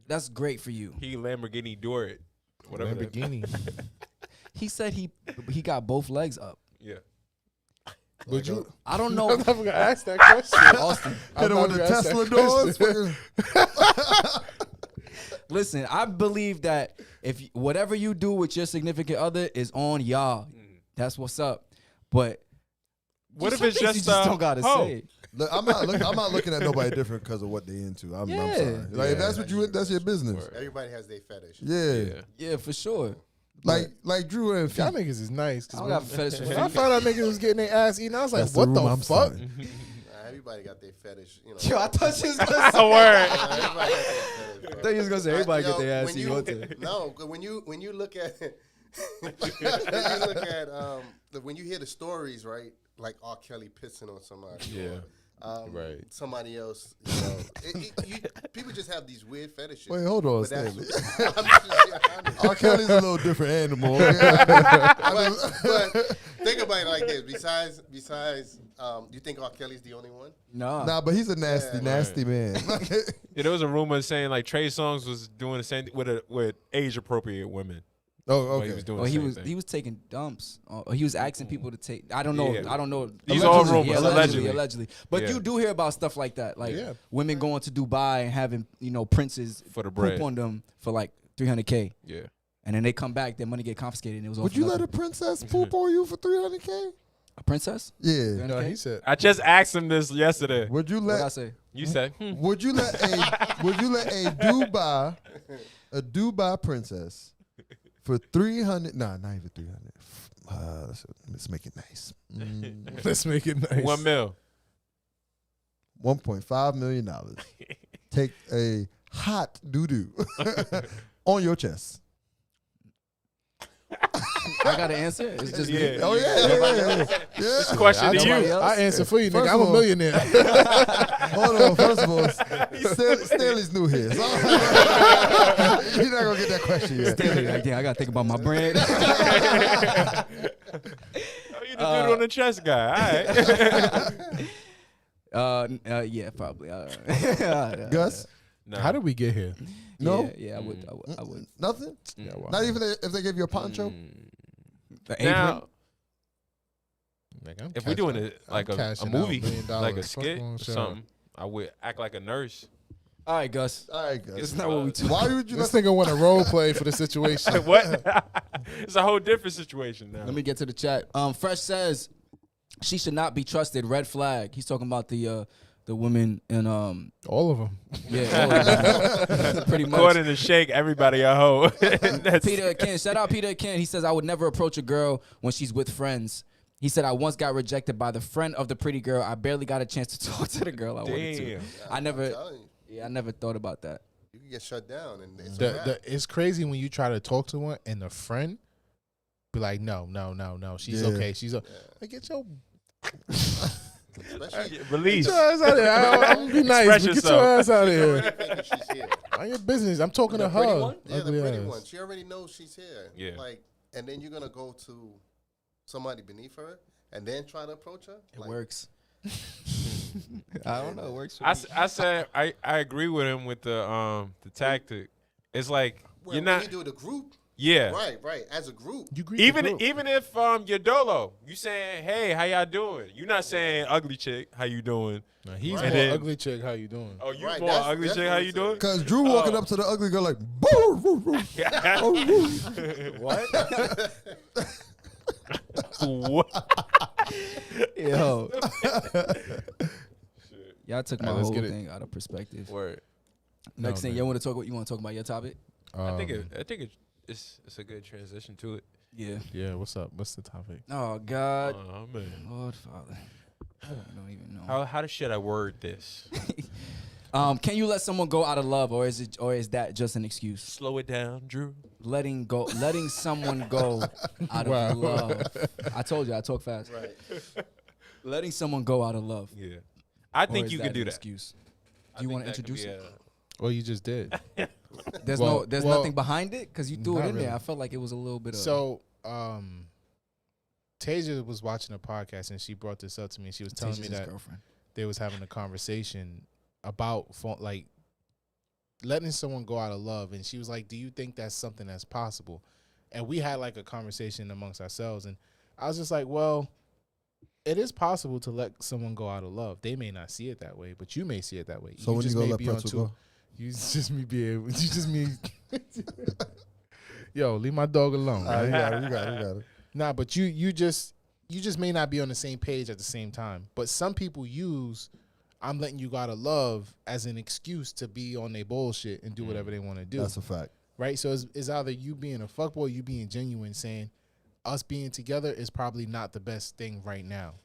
that's great for you. He Lamborghini door it. Whatever. that- Lamborghini. He said he got both legs up. Yeah. Would you? I don't I'm know. never gonna ask that question. Austin, Hit him with the Tesla doors. listen, I believe that if whatever you do with your significant other is on y'all, that's what's up. But What if some it's things just you just don't gotta hoe? say it. Look, I'm not looking at nobody different because of what they into. I'm Yeah. sorry. Like if that's what you, that's your business. Word. Everybody has their fetish. Yeah. Yeah, for sure. Like Drew and Y'all feet. niggas is nice. I 'Cause don't when, got fetish for when I feet. found out niggas was getting their ass eaten, I was like, That's what the the room I'm fuck? starting. Everybody got their fetish. You know. Yo, I thought she was gonna say. Word. Everybody got their fetish, bro. I thought you was gonna say everybody get their ass when eaten. you- one time. No, 'cause when you look at when you hear the stories, right? Like R. Kelly pissing on somebody. Yeah. Right. Somebody else. You know, people just have these weird fetishes. Wait, hold on, But that's- Stanley. I'm just being honest. R. Kelly's a little different animal. But think about it like this. Besides, you think R. Kelly's the only one? Nah. Nah, but he's a nasty, Yeah. nasty man. Yeah, there was a rumor saying like Trey Songz was doing the same with age appropriate women. Oh, While He okay. was doing Oh, the he same was thing. he was taking dumps. He was asking people to take. I don't know. Yeah. I don't know. These are all Allegedly, rumors, Allegedly. allegedly. But Yeah. you do hear about stuff like that, like Yeah. women going to Dubai and having princes For the poop bread. on them for like $300K, Yeah. and then they come back, their money get confiscated, and it was all Would for you let a nothing. princess poop on you for $300K? A princess? Yeah. No, he said. I just asked him this yesterday. Would you What I let say? You said, Would you let a Dubai princess for 300? Nah, not even 300. Let's make it nice. Let's make it nice. $1 million. $1.5 million. Take a hot doo doo on your chest. I got an answer. It's just me. Yeah. Oh yeah. This question to Nobody you. else? I answer for you, First nigga. of I'm a all- millionaire. Hold on. First of all, Stanley's new here. So you're not gonna get that question yet. Stanley, like, damn, I gotta think about my brand. Oh, you the dude on the chest guy. All right. Yeah, probably. Gus, Nah. How did we get here? no, Yeah, I would. nothing. Yeah, well, Not even if they give you a poncho. The apron? Now, nigga, I'm if we're doing it like a cashing out movie, $1 million. like a Fuck skit wrong or with y'all. something, I would act like a nurse. All right, Gus. All right, Gus. It's not what we talk. Why would you This let? nigga want to role play for the situation. What? It's a whole different situation now. Let me get to the chat. Fresh says she should not be trusted. Red flag. He's talking about the women and All of them. yeah, all of them. Pretty much. According to Shake, everybody a hoe. That's Peter Ken, shout out Peter Ken. He says I would never approach a girl when she's with friends. He said I once got rejected by the friend of the pretty girl. I barely got a chance to talk to the girl I wanted to. damn. I never, I'm telling you, yeah, I never thought about that. you can get shut down, and it's a wrap. It's crazy when you try to talk to one and the friend be like, no. She's Yeah. okay. She's like, get your Especially Release. Get your ass out of here. I'm gonna be nice, Express but get yourself. your ass out of already here. thinking she's here. Mind your business. I'm talking to The pretty her. one? Yeah, the Ugly pretty ass. one. She already knows she's here. Yeah. Like, and then you're gonna go to somebody beneath her and then try to approach her. It Like, works. I don't know. It works. For I said I agree with him with the tactic. It's like When, you're when not. you do the group, Yeah. right. As a group, You greet the group. Even if you're dolo, you saying, hey, how y'all doing? You're not saying ugly chick, how you doing? Nah, he's Right. more And then- ugly chick. How you doing? Oh, you Right, more that's- ugly that's chick, what how he you said. doing? Cause Drew walking up to the ugly girl like, boo, boo, boo. What? What? Yo. Y'all took my Alright, let's whole get it. thing out of perspective. Word. Next thing, man. you want to talk about your topic? I think it's a good transition to it. Yeah. Yeah, what's up? What's the topic? Oh God, Oh man. Lord Father. I don't even know. How should I word this? Can you let someone go out of love, or is that just an excuse? Slow it down, Drew. Letting someone go out of love. I told you, I talk fast. right? Letting someone go out of love. Yeah. I Or think is you that could do an that. Excuse. Do you want to introduce it? Well, you just did. There's Well, nothing behind it because you threw it not in really. there. I felt like it was a little bit of. So, Tasia was watching a podcast and she brought this up to me. And she was telling me Tasia's that girlfriend. they was having a conversation about like letting someone go out of love, and she was like, "Do you think that's something that's possible?" And we had like a conversation amongst ourselves, and I was just like, "Well, it is possible to let someone go out of love. They may not see it that way, but you may see it that way. So when you just go may let be on pretzel two- go? You just me be able. You just me. Yo, leave my dog alone. All right, you Right? got it. You got it. You got it. Nah, but you just may not be on the same page at the same time. But some people use I'm letting you go out of love as an excuse to be on their bullshit and do whatever they want to do. That's a fact. Right? So it's either you being a fuckboy, you being genuine, saying us being together is probably not the best thing right now.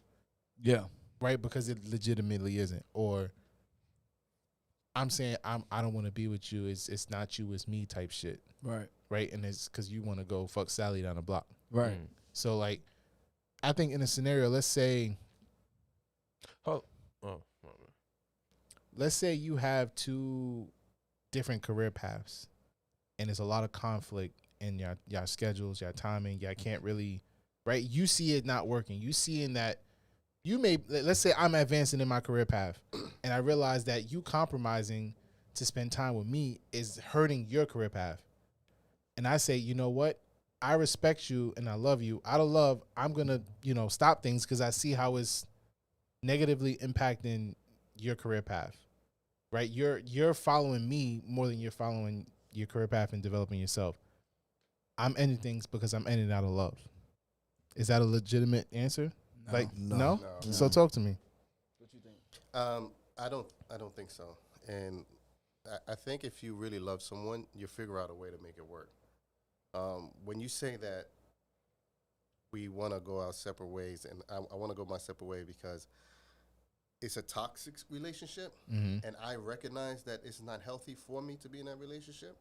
Yeah. Right? Because it legitimately isn't. Or I'm saying I don't want to be with you. It's not you, it's me type shit. Right. Right? And it's because you want to go fuck Sally down the block. Right. So like, I think in a scenario, let's say you have two different career paths, and there's a lot of conflict in your schedules, your timing. Y'all can't really, right? You see it not working. You seeing that you may, let's say I'm advancing in my career path, and I realize that you compromising to spend time with me is hurting your career path. And I say, you know what? I respect you and I love you. Out of love, I'm going to, stop things because I see how it's negatively impacting your career path, right? You're following me more than you're following your career path and developing yourself. I'm ending things because I'm ending out of love. Is that a legitimate answer? No. Like, No. no? No. So talk to me. What you think? I don't think so. And I think if you really love someone, you figure out a way to make it work. When you say that we want to go our separate ways, and I want to go my separate way because it's a toxic relationship, Mm-hmm. and I recognize that it's not healthy for me to be in that relationship,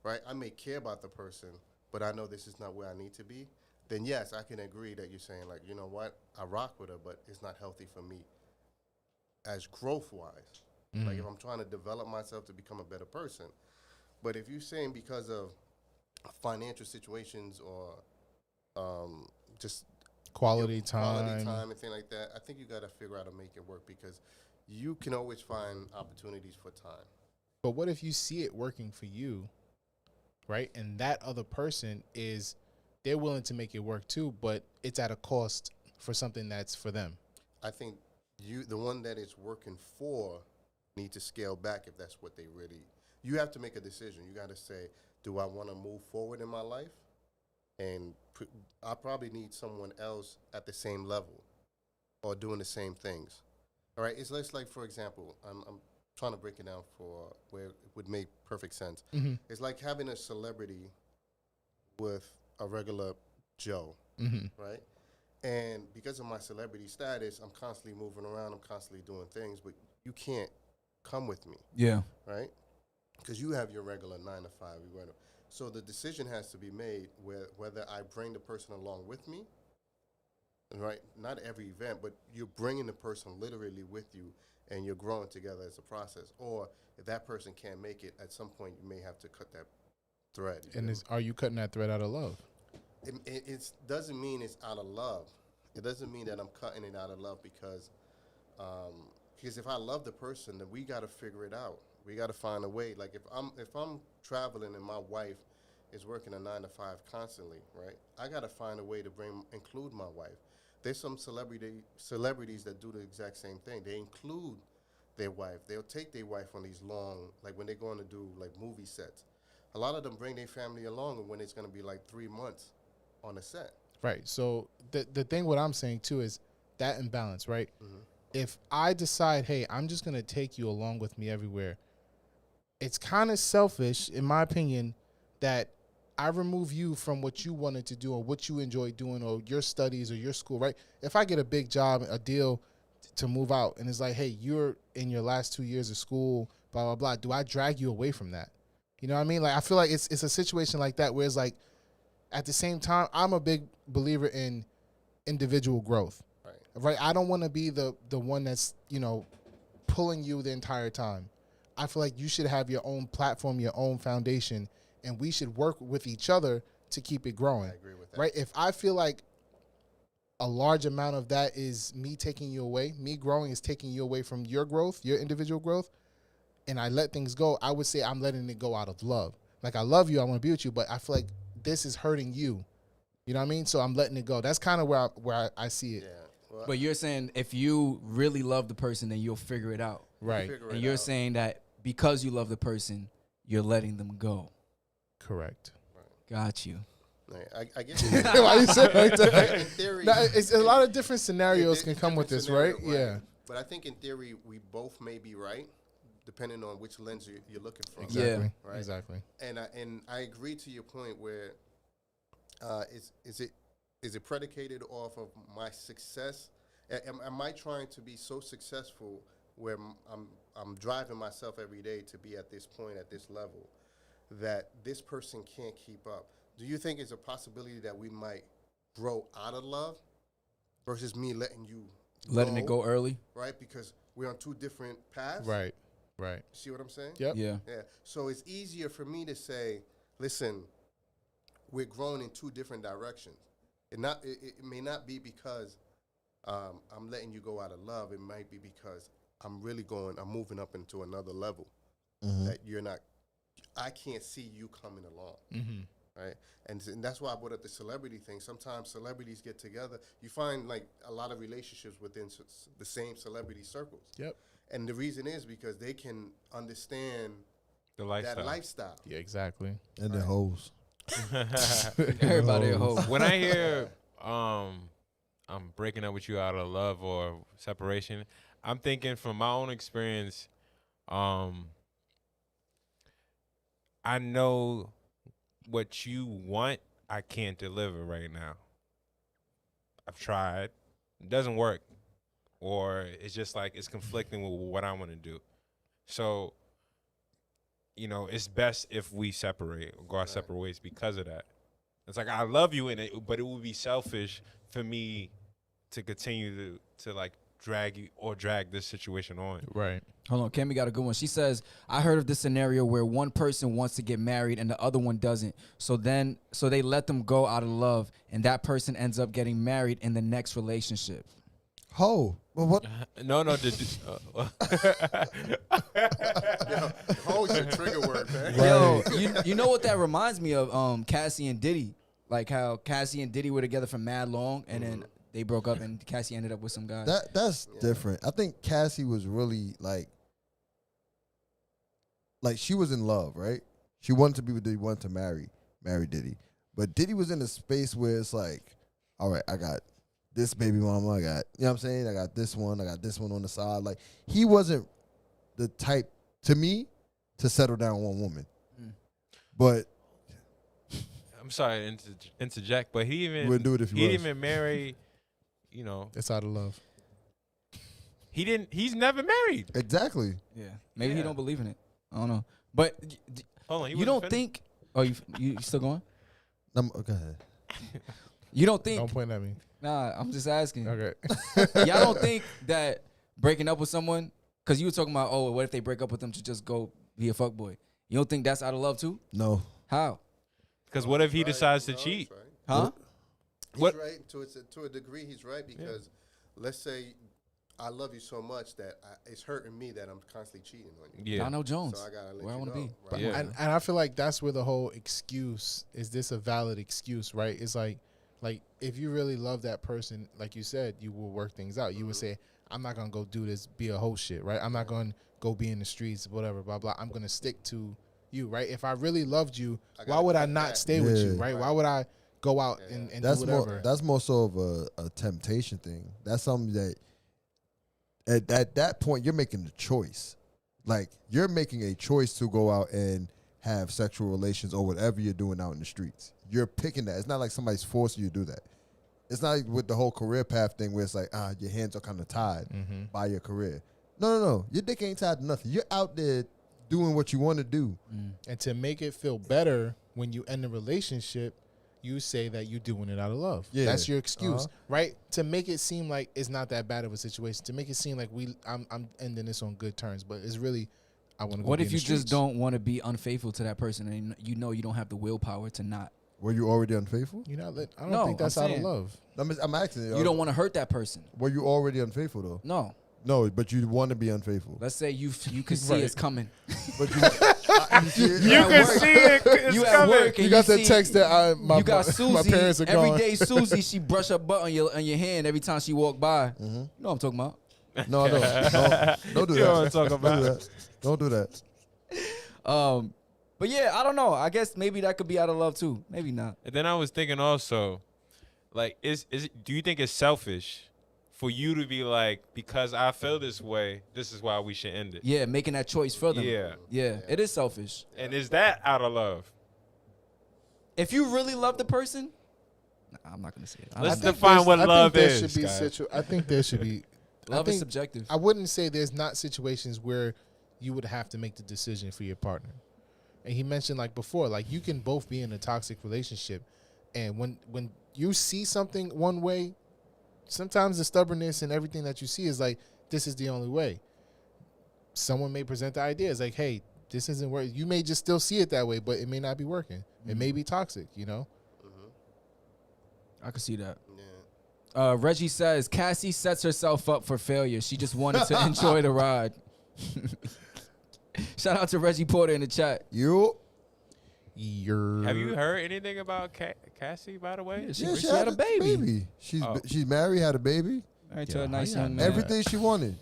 right? I may care about the person, but I know this is not where I need to be. Then yes, I can agree that you're saying like, you know what, I rock with her, but it's not healthy for me as growth-wise. Mm-hmm. Like if I'm trying to develop myself to become a better person. But if you're saying because of financial situations or just Quality time. and things like that, I think you got to figure out how to make it work because you can always find opportunities for time. But what if you see it working for you, right? And that other person they're willing to make it work too, but it's at a cost for something that's for them. I think the one that it's working for, need to scale back if that's what they really. You have to make a decision. You got to say, do I want to move forward in my life? And I probably need someone else at the same level or doing the same things. All right, it's less like, for example, I'm trying to break it down for where it would make perfect sense. Mm-hmm. It's like having a celebrity with a regular Joe, Mm-hmm. right? And because of my celebrity status, I'm constantly moving around, I'm constantly doing things, but you can't come with me, Yeah. right? Because you have your regular 9 to 5. So the decision has to be made whether I bring the person along with me, right? Not every event, but you're bringing the person literally with you, and you're growing together as a process. Or if that person can't make it, at some point you may have to cut that thread. And are you cutting that thread out of love? It doesn't mean it's out of love. It doesn't mean that I'm cutting it out of love because if I love the person, then we got to figure it out. We got to find a way. Like if I'm traveling and my wife is working a 9 to 5 constantly, right? I got to find a way to include my wife. There's some celebrities that do the exact same thing. They include their wife. They'll take their wife on these long, like when they're going to do like movie sets. A lot of them bring their family along when it's going to be like 3 months on a set. Right. So the thing what I'm saying too is that imbalance, right? Mm-hmm. If I decide, hey, I'm just going to take you along with me everywhere, it's kind of selfish, in my opinion, that I remove you from what you wanted to do or what you enjoy doing or your studies or your school, right? If I get a big job, a deal to move out, and it's like, hey, you're in your last 2 years of school, blah, blah, blah, do I drag you away from that? You know what I mean? Like, I feel like it's a situation like that where it's like, at the same time, I'm a big believer in individual growth. Right. I don't want to be the one that's, pulling you the entire time. I feel like you should have your own platform, your own foundation, and we should work with each other to keep it growing. I agree with that. Right? If I feel like a large amount of that is me taking you away, me growing is taking you away from your growth, your individual growth, and I let things go, I would say I'm letting it go out of love. Like, I love you, I want to be with you, but I feel like this is hurting you. You know what I mean? So I'm letting it go. That's kind of where I see it. Yeah. Well, But you're saying if you really love the person, then you'll figure it out. Right. figure And it you're out. saying that because you love the person, you're letting them go. Correct. Got you. Right. I get Why you say it like that? in theory, No, it's a lot of different scenarios It- can come with different this, right? scenario, Yeah. But I think in theory, we both may be right, depending on which lens you're looking from. Exactly. Right. Exactly. And I agree to your point where is it predicated off of my success? Am I trying to be so successful where I'm driving myself every day to be at this point, at this level, that this person can't keep up? Do you think it's a possibility that we might grow out of love versus me letting you Letting it go early. right? Because we're on two different paths. Right. Right. See what I'm saying? Yep. Yeah. Yeah. So it's easier for me to say, listen, we're growing in two different directions. It may not be because I'm letting you go out of love. It might be because I'm moving up into another level that you're not. I can't see you coming along. Mm-hmm. Right, and that's why I brought up the celebrity thing. Sometimes celebrities get together. You find like a lot of relationships within the same celebrity circles. Yep. And the reason is because they can understand The lifestyle. that lifestyle. Yeah, exactly. And the hoes. Everybody a hoe. When I hear I'm breaking up with you out of love or separation, I'm thinking from my own experience, I know what you want, I can't deliver right now. I've tried. It doesn't work. Or it's just like it's conflicting with what I want to do. So, you know, it's best if we separate or go our separate ways because of that. It's like I love you in it, but it would be selfish for me to continue to like drag this situation on. Right. Hold on, Cammy got a good one. She says, I heard of this scenario where one person wants to get married and the other one doesn't. So they let them go out of love, and that person ends up getting married in the next relationship. Ho. Well, what? No. Hold your trigger word, man. Yo, you know what that reminds me of? Cassie and Diddy. Like how Cassie and Diddy were together for mad long, and then they broke up, and Cassie ended up with some guy. That's different. I think Cassie was really like she was in love, right? She wanted to be with Diddy, wanted to marry Diddy. But Diddy was in a space where it's like, all right, I got this baby mama, I got, you know what I'm saying? I got this one on the side. Like, he wasn't the type, to me, to settle down one woman. But I'm sorry to interject, but he wouldn't do it if he didn't was. even marry, you know. It's out of love. He's never married. Exactly. Yeah, maybe he Yeah. don't believe in it. I don't know. But Hold on, you don't think? Oh, you still going? Go ahead. You don't think? Don't point at me. Nah, I'm just asking. Okay. Y'all don't think that breaking up with someone, because you were talking about, oh, what if they break up with them to just go be a fuckboy? You don't think that's out of love too? No. How? Because what if he Right. decides to No, cheat? that's right. Huh? He's What- right. To a degree, he's right because let's say I love you so much that it's hurting me that I'm constantly cheating on you. Yeah. Donald Jones. So I gotta let Where I you wanna go, be. right? Yeah. And I feel like that's where the whole excuse, is this a valid excuse, right? It's like if you really love that person, like you said, you will work things out. You would say, I'm not going to go do this, be a whole shit, right? I'm not going to go be in the streets, whatever, blah, blah. I'm going to stick to you, right? If I really loved you, I why gotta would I cut not back. stay with you, Yeah. right? Why would I go out and That's do whatever? more so of a temptation thing. That's something that at that point you're making a choice. Like, you're making a choice to go out and have sexual relations or whatever you're doing out in the streets. You're picking that. It's not like somebody's forcing you to do that. It's not like with the whole career path thing where it's like, your hands are kind of tied by your career. No. Your dick ain't tied to nothing. You're out there doing what you want to do. And to make it feel better when you end a relationship, you say that you're doing it out of love. Yeah. That's your excuse, right? To make it seem like it's not that bad of a situation. To make it seem like I'm ending this on good terms, but it's really I want to go. What be if in you the just streets. don't want to be unfaithful to that person and you know you don't have the willpower to not? Were you already unfaithful? You know, I don't No, think that's I'm out of saying- love. I'm asking You don't want to hurt that person. Were you already unfaithful though? No. No, but you want to be unfaithful. Let's say you could see it's coming. But you see it? You at can work. see it. It's You at coming. work and You got see, the text that my you got Susie. my parents are every gone. day, Susie, she brush her butt on your hand every time she walk by. You know what I'm talking about? No, I don't. Don't do You know what I'm that. talking Don't do about. that. Don't do that. But yeah, I don't know. I guess maybe that could be out of love too. Maybe not. And then I was thinking also, like, do you think it's selfish for you to be like, because I feel this way, this is why we should end it? Yeah, making that choice for them. Yeah. It is selfish. And is that out of love? If you really love the person, nah, I'm not gonna say it. Let's I think define there's- what I think love there is, should be guys. I think there should be. Love I is think- subjective. I wouldn't say there's not situations where you would have to make the decision for your partner. And he mentioned like before, like you can both be in a toxic relationship, and when you see something one way, sometimes the stubbornness and everything that you see is like, this is the only way. Someone may present the idea, it's like, hey, this isn't working. You may just still see it that way, but it may not be working. It may be toxic, you know? I could see that. Yeah. Reggie says Cassie sets herself up for failure. She just wanted to enjoy the ride. Shout out to Reggie Porter in the chat. You. Have you heard anything about Cassie, by the way? Yeah, Yeah, she had a baby. She's married, had a baby. Married to a nice young man. Everything she wanted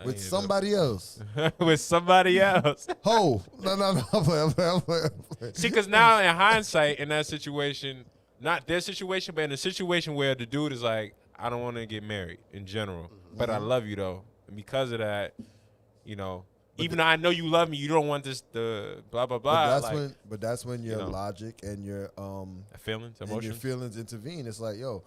I with ain't somebody else. with somebody else. Ho. No. I'm playing. See, because now in hindsight, in that situation, not their situation, but in a situation where the dude is like, I don't want to get married in general, but I love you though. And because of that, you know, even though I know you love me, you don't want this, the blah, blah, blah. But that's when your you know. logic and your Feelings, and your emotions. feelings intervene. It's like, yo,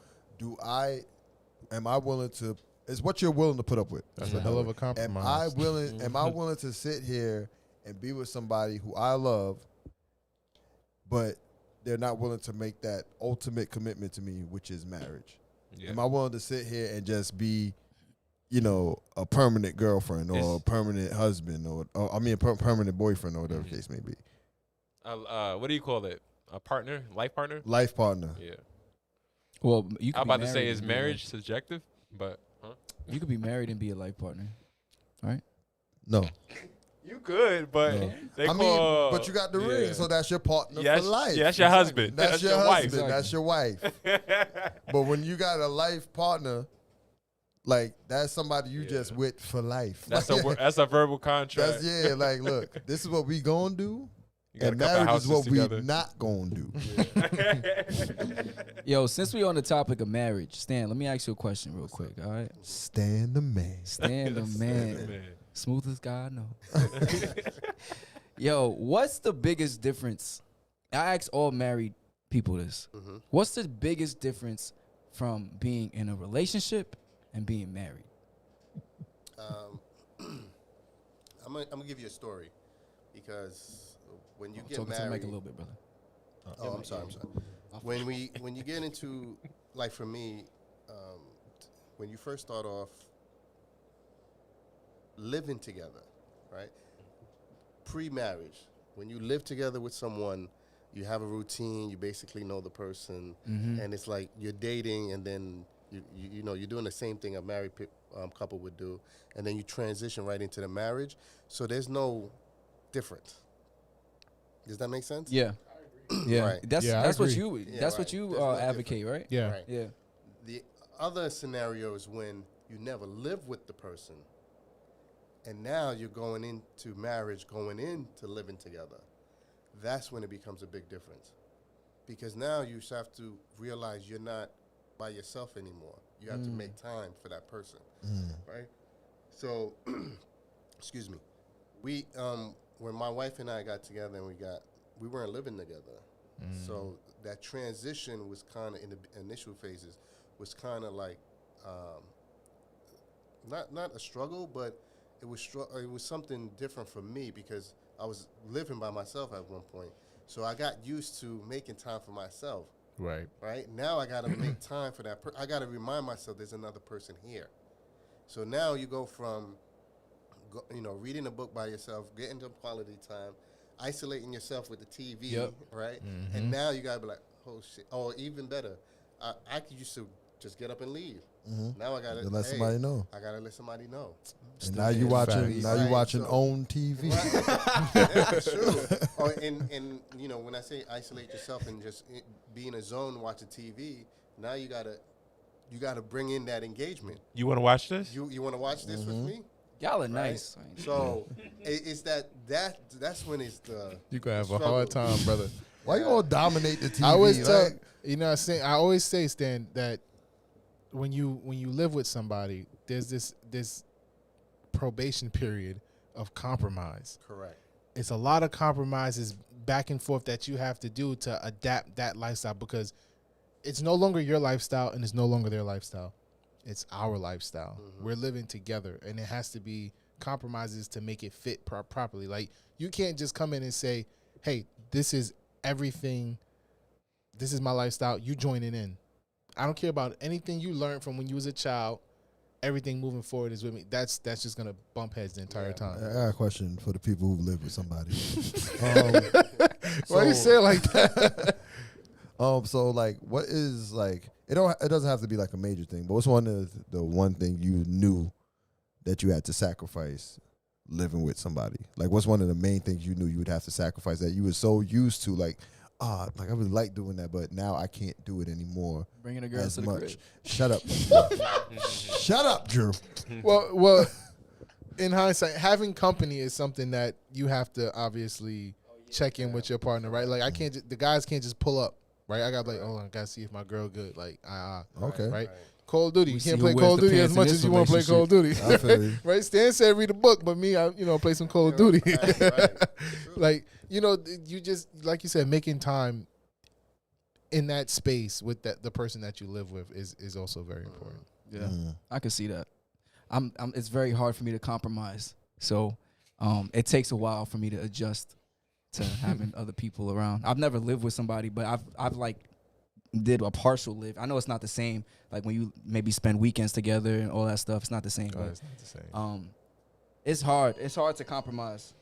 am I willing to? It's what you're willing to put up with. That's a hell of a Am compromise. I willing to sit here and be with somebody who I love, but they're not willing to make that ultimate commitment to me, which is marriage? Yeah. Am I willing to sit here and just be, you know, a permanent girlfriend or a permanent husband or permanent boyfriend or whatever the case may be? What do you call it? A partner? Life partner? Life partner. Yeah. Well, you could I'm be about to say, married is and be a marriage subjective? But, you could be married and be a life partner, right? No. You could, but No. they I call. mean, but you got the ring, yeah. so that's your partner Yeah, for life. yeah, that's your husband. That's your wife. husband. That's your wife. But when you got a life partner, like that's somebody you just with for life. That's a verbal contract. That's like, look, this is what we gonna do, You got and a couple marriage is houses what together. we not gonna do. Yo, since we on the topic of marriage, Stan, let me ask you a question real quick, all right? Stand the man. Stan the man. Man. Smoothest guy I know. Yo, what's the biggest difference? I ask all married people this. What's the biggest difference from being in a relationship and being married? I'm gonna give you a story because when you get Talking to the mic married, a little bit, brother. oh, I'm sorry. When you get into, like for me, when you first start off living together, right? Pre-marriage, when you live together with someone, you have a routine. You basically know the person, and it's like you're dating, and then you know you're doing the same thing a married couple would do, and then you transition right into the marriage. So there's no difference. Does that make sense? Yeah. Yeah. Right. That's Yeah, I that's what agree. you Yeah, that's right. what you There's no advocate, right? Yeah. Right. Yeah. The other scenario is when you never live with the person, and now you're going into marriage, going into living together. That's when it becomes a big difference, because now you just have to realize you're not by yourself anymore. You have to make time for that person, right? So, excuse me. We when my wife and I got together and we weren't living together, so that transition was kind of in the initial phases was kind of like not a struggle, but it was something different for me because I was living by myself at one point. So I got used to making time for myself. Right. Right now, I got to make time for that. I got to remind myself there's another person here. So now you go from reading a book by yourself, getting some quality time, isolating yourself with the TV, Yep. right? And now you gotta be like, oh shit. Or even better, I used to just get up and leave. Now I gotta let somebody know. I gotta let somebody know. And now you watching. Now you Right, watching so- own TV. That's true. Or and when I say isolate yourself and just be in a zone watching TV, now you gotta bring in that engagement. You want to watch this? You want to watch this with me? Y'all are nice. So it's that's when it's the You gonna have a struggle. hard time, brother. Why you gonna dominate the TV? I always tell like, I always say, Stan, that when you live with somebody, there's this probation period of compromise. Correct. It's a lot of compromises back and forth that you have to do to adapt that lifestyle, because it's no longer your lifestyle and it's no longer their lifestyle. It's our lifestyle. We're living together, and it has to be compromises to make it fit properly. Like, you can't just come in and say, hey, this is everything. This is my lifestyle. You join it in. I don't care about anything you learned from when you was a child. Everything moving forward is with me. That's just gonna bump heads the entire time. I got a question for the people who live with somebody. Why do you say it like that? So like, what is like? It doesn't have to be like a major thing, but what's the one thing you knew that you had to sacrifice living with somebody? Like, what's one of the main things you knew you would have to sacrifice that you were so used to? Like I really like doing that, but now I can't do it anymore. Bringing a girl as to the much. crib. Shut up. Shut up, Drew. Well, in hindsight, having company is something that you have to obviously check in with your partner, right? Like, the guys can't just pull up, right? I got like, I gotta see if my girl good. Like, Okay. right? Call of Duty. We You see can't who play wears Call of the Duty as pants in much this as you want to play Call of Duty. I feel you. Right? Stan said read a book, but me, I play some Call of Duty. Right. Like, you just, like you said, making time in that space with the person that you live with is also very important. Yeah, I can see that. It's very hard for me to compromise. So, it takes a while for me to adjust to having other people around. I've never lived with somebody, but I've like did a partial live. I know it's not the same. Like when you maybe spend weekends together and all that stuff, it's not the same. But, It's not the same. it's hard. It's hard to compromise.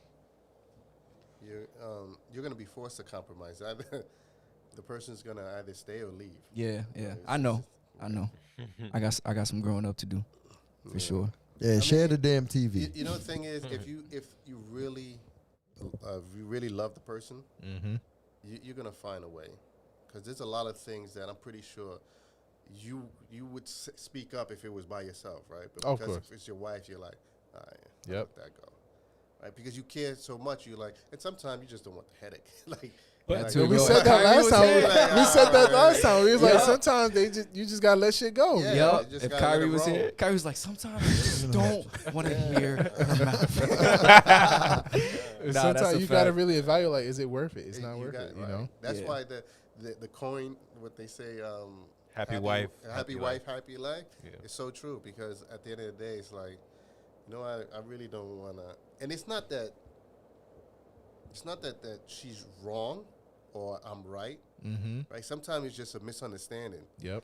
You're gonna be forced to compromise. Either the person's gonna either stay or leave. Yeah. It's I know. I got some growing up to do, for sure. Yeah, share the damn TV. You know, the thing is, if you really love the person, you're gonna find a way, because there's a lot of things that I'm pretty sure you would speak up if it was by yourself, right? But Of because course. if it's your wife, you're like, all right, Yep. let that go, right? Because you care so much, you like, and sometimes you just don't want the headache, like. That like, too, We Yo, said that Kyrie last was time. here. We said that last time. We was like, Yeah. sometimes you just gotta let shit go. Yeah. Yup. you just If gotta let Kyrie it was roll. here, Kyrie was like, sometimes I just don't want to hear her mouth. Nah, that's Sometimes a you gotta fact. really evaluate, like, is it worth it? It's You not worth got it, you right. know? That's Yeah. why the coin, what they say, Happy wife, happy wife, happy life. Yeah. It's so true, because at the end of the day, it's like, I really don't wanna. And it's not that she's wrong or I'm right. Mm-hmm. Right? Sometimes it's just a misunderstanding. Yep.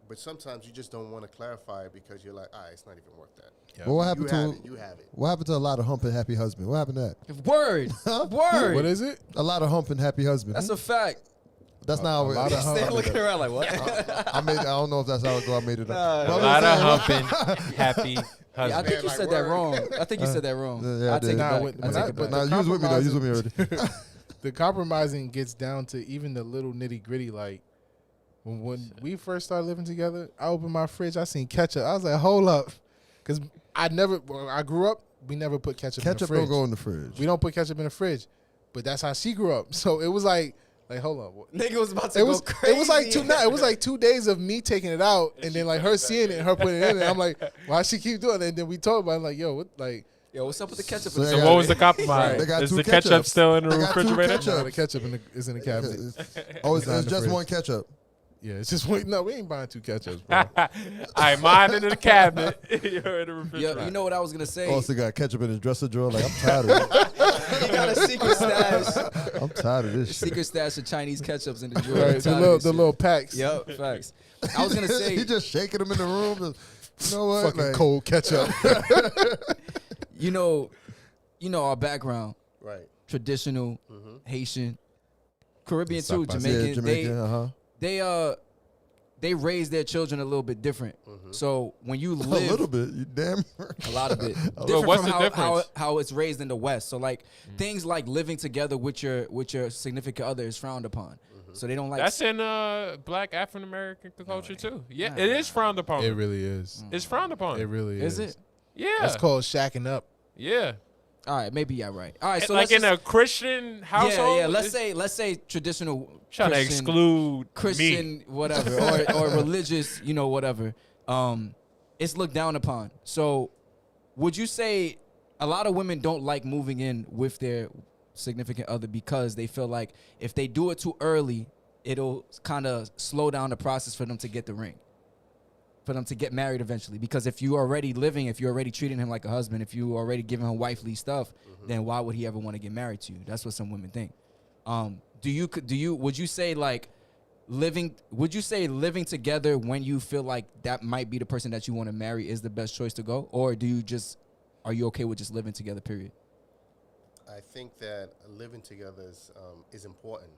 But sometimes you just don't want to clarify it because you're like, it's not even worth that. Yep. Well, what You happened have to it. You have it. what happened to a lot of humping happy husband? What happened to that? Word. Word. What is it? A lot of humping happy husband. That's a fact. That's not how a lot it. of Stay looking around like, what? I don't know if that's how it go. I made it up. A But I'm lot of saying- humping, happy Yeah, I husband. think you like, said that word. wrong. I think you said that wrong. Yeah, I I take did. it Nah, back. when I I- take it but back. Nah, use with me though. Use with me already. The compromising gets down to even the little nitty gritty. Like when we first started living together, I opened my fridge, I seen ketchup. I was like, hold up, because when I grew up, we never put ketchup in the Ketchup fridge. don't go in the fridge. We don't put ketchup in the fridge, but that's how she grew up. So it was like hold on. Nigga was about to It go was crazy. it was like it was like 2 days of me taking it out and then like her seeing it and her putting it in. And I'm like, why she keep doing it? And then we talked about it, like, yo, what, like, Yo, what's up with the ketchup? So in the they So got- what was the compromise? They got Is two the ketchup ketchups. still in the They got two refrigerator? ketchup. no, the ketchup is in the cabinet. Oh, It's not in it's the just fridge. one ketchup. Yeah, it's just wait. No, we ain't buying 2 ketchups, bro. I mine in the cabinet. You're in the refrigerator. Yeah, you know what I was gonna say. Also got ketchup in his dresser drawer. Like, I'm tired of it. He got a secret stash. I'm tired of this shit. Secret stash of Chinese ketchups in the drawer. Right, I'm tired of this the shit. little packs. Yep, facts. I was gonna say, He just shaking them in the room. You know what? Fucking Like, cold ketchup. you know our background, Right. traditional Haitian, Caribbean too, South by Jamaican. Yeah, Jamaican. They raise their children a little bit different. So when you A live little bit. You damn right. a lot of it. Well, Different what's from the how, difference? how it's raised in the West. So like things like living together with your significant other is frowned upon. So they don't like. That's in Black African American culture too. Yeah, it is frowned upon. It really is. It's frowned upon. It really is. Is it? Yeah, That's called shacking up. yeah. All right, maybe you're right. All right, so Like let's in a Christian household. yeah. it's Let's say traditional trying to Christian, exclude Christian me. whatever or religious, whatever. It's looked down upon. So would you say a lot of women don't like moving in with their significant other because they feel like if they do it too early, it'll kind of slow down the process for them to get the ring, for them to get married eventually? Because if you're already living, if you're already treating him like a husband, if you already giving him wifely stuff, then why would he ever want to get married to you? That's what some women think. Would you say living together when you feel like that might be the person that you want to marry is the best choice to go? Or are you okay with just living together, period? I think that living together is important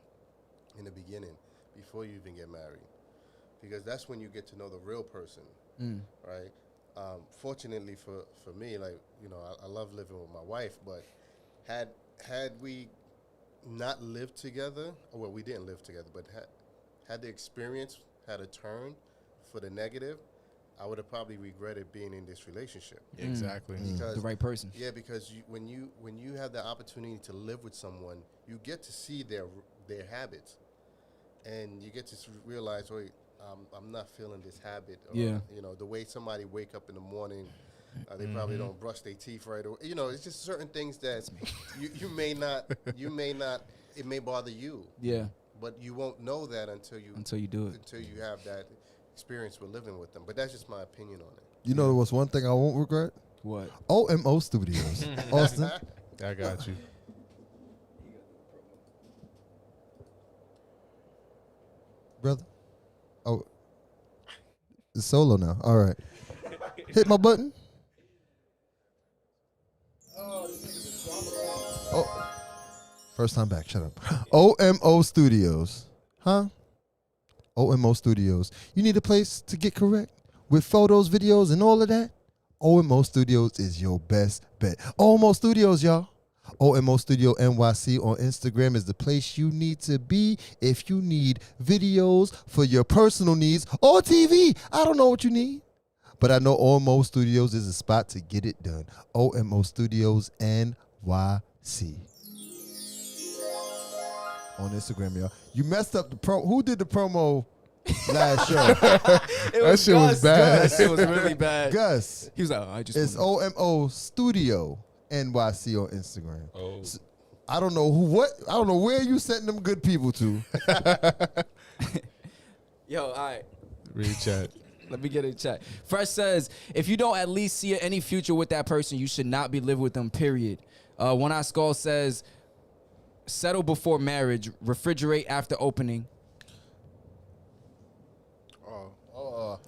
in the beginning before you even get married, because that's when you get to know the real person, right? Fortunately for me, like, I love living with my wife, but had we not lived together, well, we didn't live together, but had the experience had a turn for the negative, I would have probably regretted being in this relationship. Exactly. Because The right person. yeah, because when you have the opportunity to live with someone, you get to see their habits, and you get to realize, wait, I'm not feeling this habit. Or, Yeah. the way somebody wake up in the morning, they probably don't brush their teeth right away. It's just certain things that you may not. It may bother you. Yeah. But you won't know that until you do it. Until you have that experience with living with them. But that's just my opinion on it. You know what's one thing I won't regret? What? OMO Studios. Austin. I got you. Brother. Oh. It's solo now. All right. Hit my button. Oh. First time back. Shut up. OMO Studios. Huh? OMO Studios. You need a place to get correct with photos, videos, and all of that? OMO Studios is your best bet. OMO Studios, y'all. OMO Studio NYC on Instagram is the place you need to be if you need videos for your personal needs or TV. I don't know what you need, but I know OMO Studios is a spot to get it done. OMO Studios NYC. On Instagram, y'all. You messed up the pro. Who did the promo last show? That shit was bad. That shit was really bad. Gus. He was like, I just. It's OMO Studio NYC on Instagram. Oh. I don't know I don't know where you sent them good people to. Yo, all right. Read chat. Let me get a chat. Fresh says, if you don't at least see any future with that person, you should not be living with them, period. One Eye Skull says, settle before marriage, refrigerate after opening.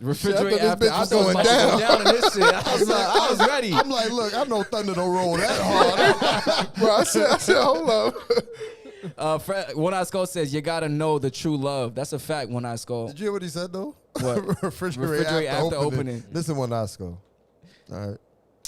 Refrigerate after. I thought this bitch was going down. down. In this shit. I was ready. I'm like, look, I know Thunder don't roll that hard. Bro, I said, hold up. One Eye Skull says, you gotta know the true love. That's a fact, One Eye Skull. Did you hear what he said though? What? Refrigerate after opening. Listen, One Eye Skull. All right.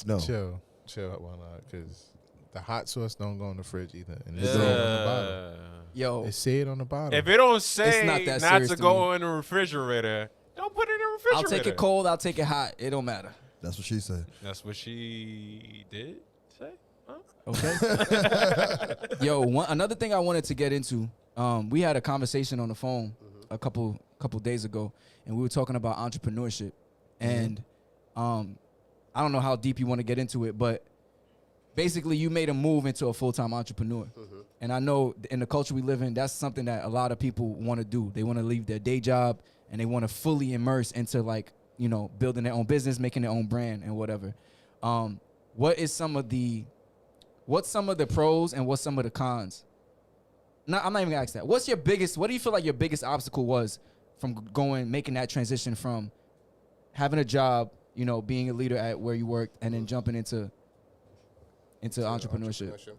No. Chill, why not? Because the hot sauce don't go in the fridge either, and it's on the bottom. Yo, It say it on the bottom. If it don't say It's not that not serious to to go in the refrigerator, don't put it in the refrigerator. I'll take it cold. I'll take it hot. It don't matter. That's what she said. That's what she did say. Huh? Okay. Yo, another thing I wanted to get into. We had a conversation on the phone a couple days ago, and we were talking about entrepreneurship. And I don't know how deep you want to get into it, but basically you made a move into a full-time entrepreneur. And I know in the culture we live in, that's something that a lot of people want to do. They want to leave their day job and they want to fully immerse into building their own business, making their own brand and whatever. What's some of the pros and what's some of the cons? No, I'm not even gonna ask that. What do you feel like your biggest obstacle was from making that transition from having a job, being a leader at where you worked and then jumping into into to entrepreneurship?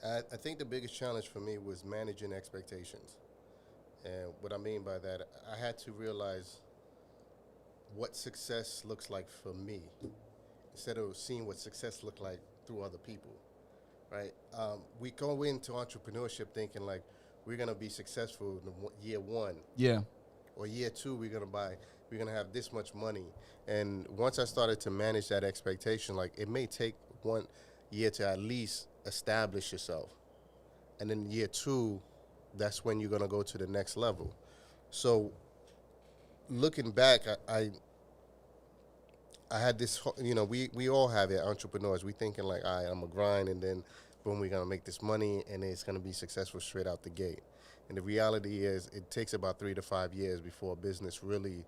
I think the biggest challenge for me was managing expectations. And what I mean by that, I had to realize what success looks like for me instead of seeing what success looked like through other people, right? We go into entrepreneurship thinking like we're going to be successful in year one. Yeah. Or year two, we're going to have this much money. And once I started to manage that expectation, like it may take 1 year to at least establish yourself. And then year two, that's when you're going to go to the next level. So looking back, I had this, we all have it, entrepreneurs. We thinking like, all right, I'm going to grind and then boom, we're going to make this money and it's going to be successful straight out the gate. And the reality is it takes about 3 to 5 years before a business really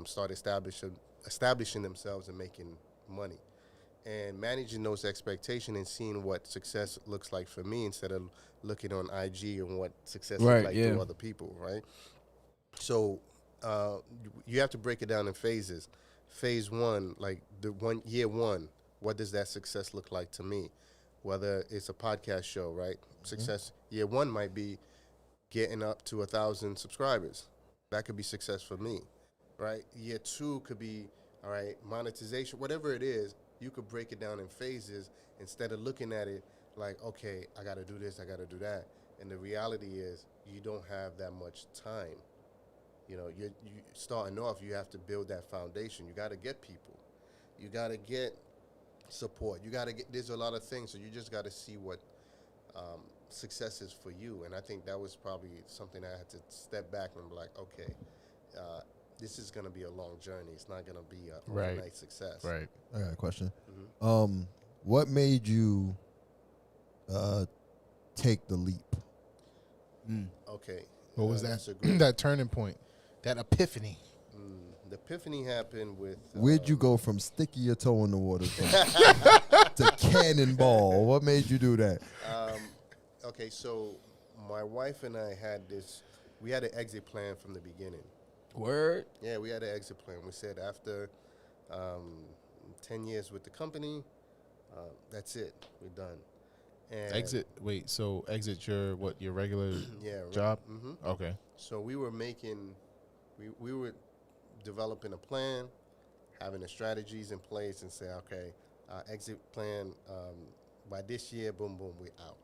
start establishing themselves and making money. And managing those expectations and seeing what success looks like for me instead of looking on IG and what success looks like to other people, right? So you have to break it down in phases. Phase one, like year one, what does that success look like to me? Whether it's a podcast show, right? Success year one might be getting up to 1,000 subscribers. That could be success for me, right? Year two could be, all right, monetization, whatever it is, you could break it down in phases instead of looking at it like, okay, I got to do this, I got to do that. And the reality is you don't have that much time. You starting off, you have to build that foundation. You got to get people. You got to get support. You got to get, there's a lot of things, so you just got to see what success is for you. And I think that was probably something I had to step back and be like, okay, this is going to be a long journey. It's not going to be an overnight success. Right. I got a question. Mm-hmm. What made you take the leap? Okay. What was that's that? a great- That turning point, that epiphany. The epiphany happened with... Where'd you go from sticking your toe in the water to cannonball? What made you do that? Okay, so my wife and I we had an exit plan from the beginning. Word. Yeah, we had an exit plan. We said after 10 years with the company, that's it. We're done. And Exit your regular job? Mm-hmm. Okay. So we were we were developing a plan, having the strategies in place and say, okay, exit plan, by this year, boom, boom, we out.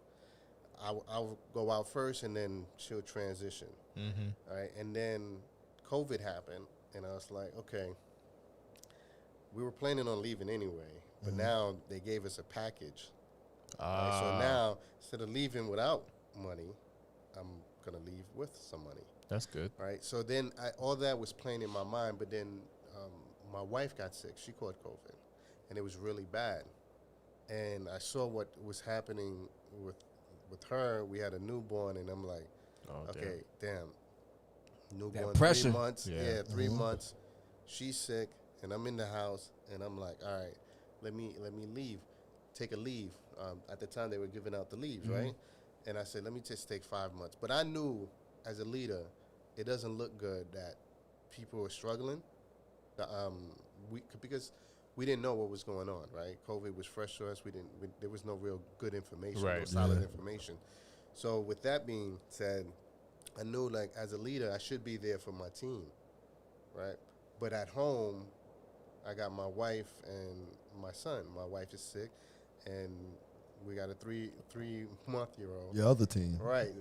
I'll go out first and then she'll transition. Mm-hmm. All right. And then COVID happened and I was like, okay, we were planning on leaving anyway, but now they gave us a package. Right, so now instead of leaving without money, I'm going to leave with some money. That's good. Right. So then all that was playing in my mind, but then my wife got sick. She caught COVID and it was really bad. And I saw what was happening with her. We had a newborn and I'm like, okay, damn. Newborn, That pressure. 3 months. Yeah. 3 months. She's sick and I'm in the house and I'm like, all right, let me leave, take a leave. At the time they were giving out the leaves, right? And I said, let me just take 5 months. But I knew as a leader, it doesn't look good that people are struggling. Because we didn't know what was going on, right? COVID was fresh to us. There was no real good information, no solid information. So with that being said, I knew like as a leader, I should be there for my team, right? But at home, I got my wife and my son. My wife is sick, and we got a three-month-year-old. Your other team. Right,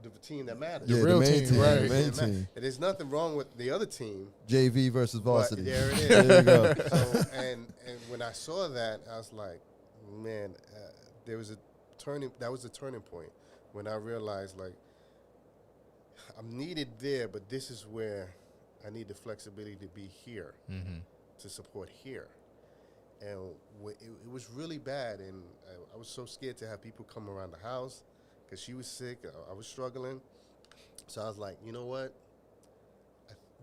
the team that matters. Yeah, real the main team, right. The main team. And there's nothing wrong with the other team. JV versus But varsity. there it is. There you go. So, and when I saw that, I was like, man, that was a turning point when I realized like I'm needed there, but this is where I need the flexibility to be here, to support here. And it was really bad, and I was so scared to have people come around the house because she was sick. I was struggling. So I was like, you know what?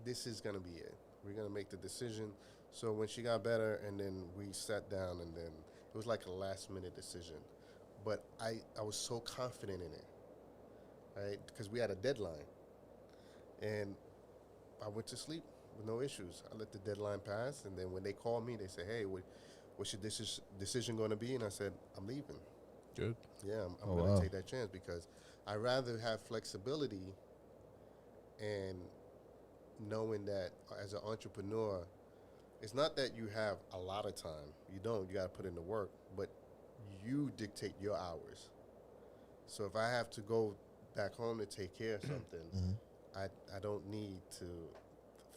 This is going to be it. We're going to make the decision. So when she got better, and then we sat down, and then it was like a last-minute decision. But I was so confident in it, right? Because we had a deadline. And I went to sleep with no issues. I let the deadline pass, and then when they called me, they said, hey, what what's your decision going to be? And I said, I'm leaving. Good. Yeah, I'm Oh, going to wow. take that chance because I rather have flexibility and knowing that as an entrepreneur, it's not that you have a lot of time. You don't. You got to put in the work, but you dictate your hours. So if I have to go back home to take care of something, I don't need to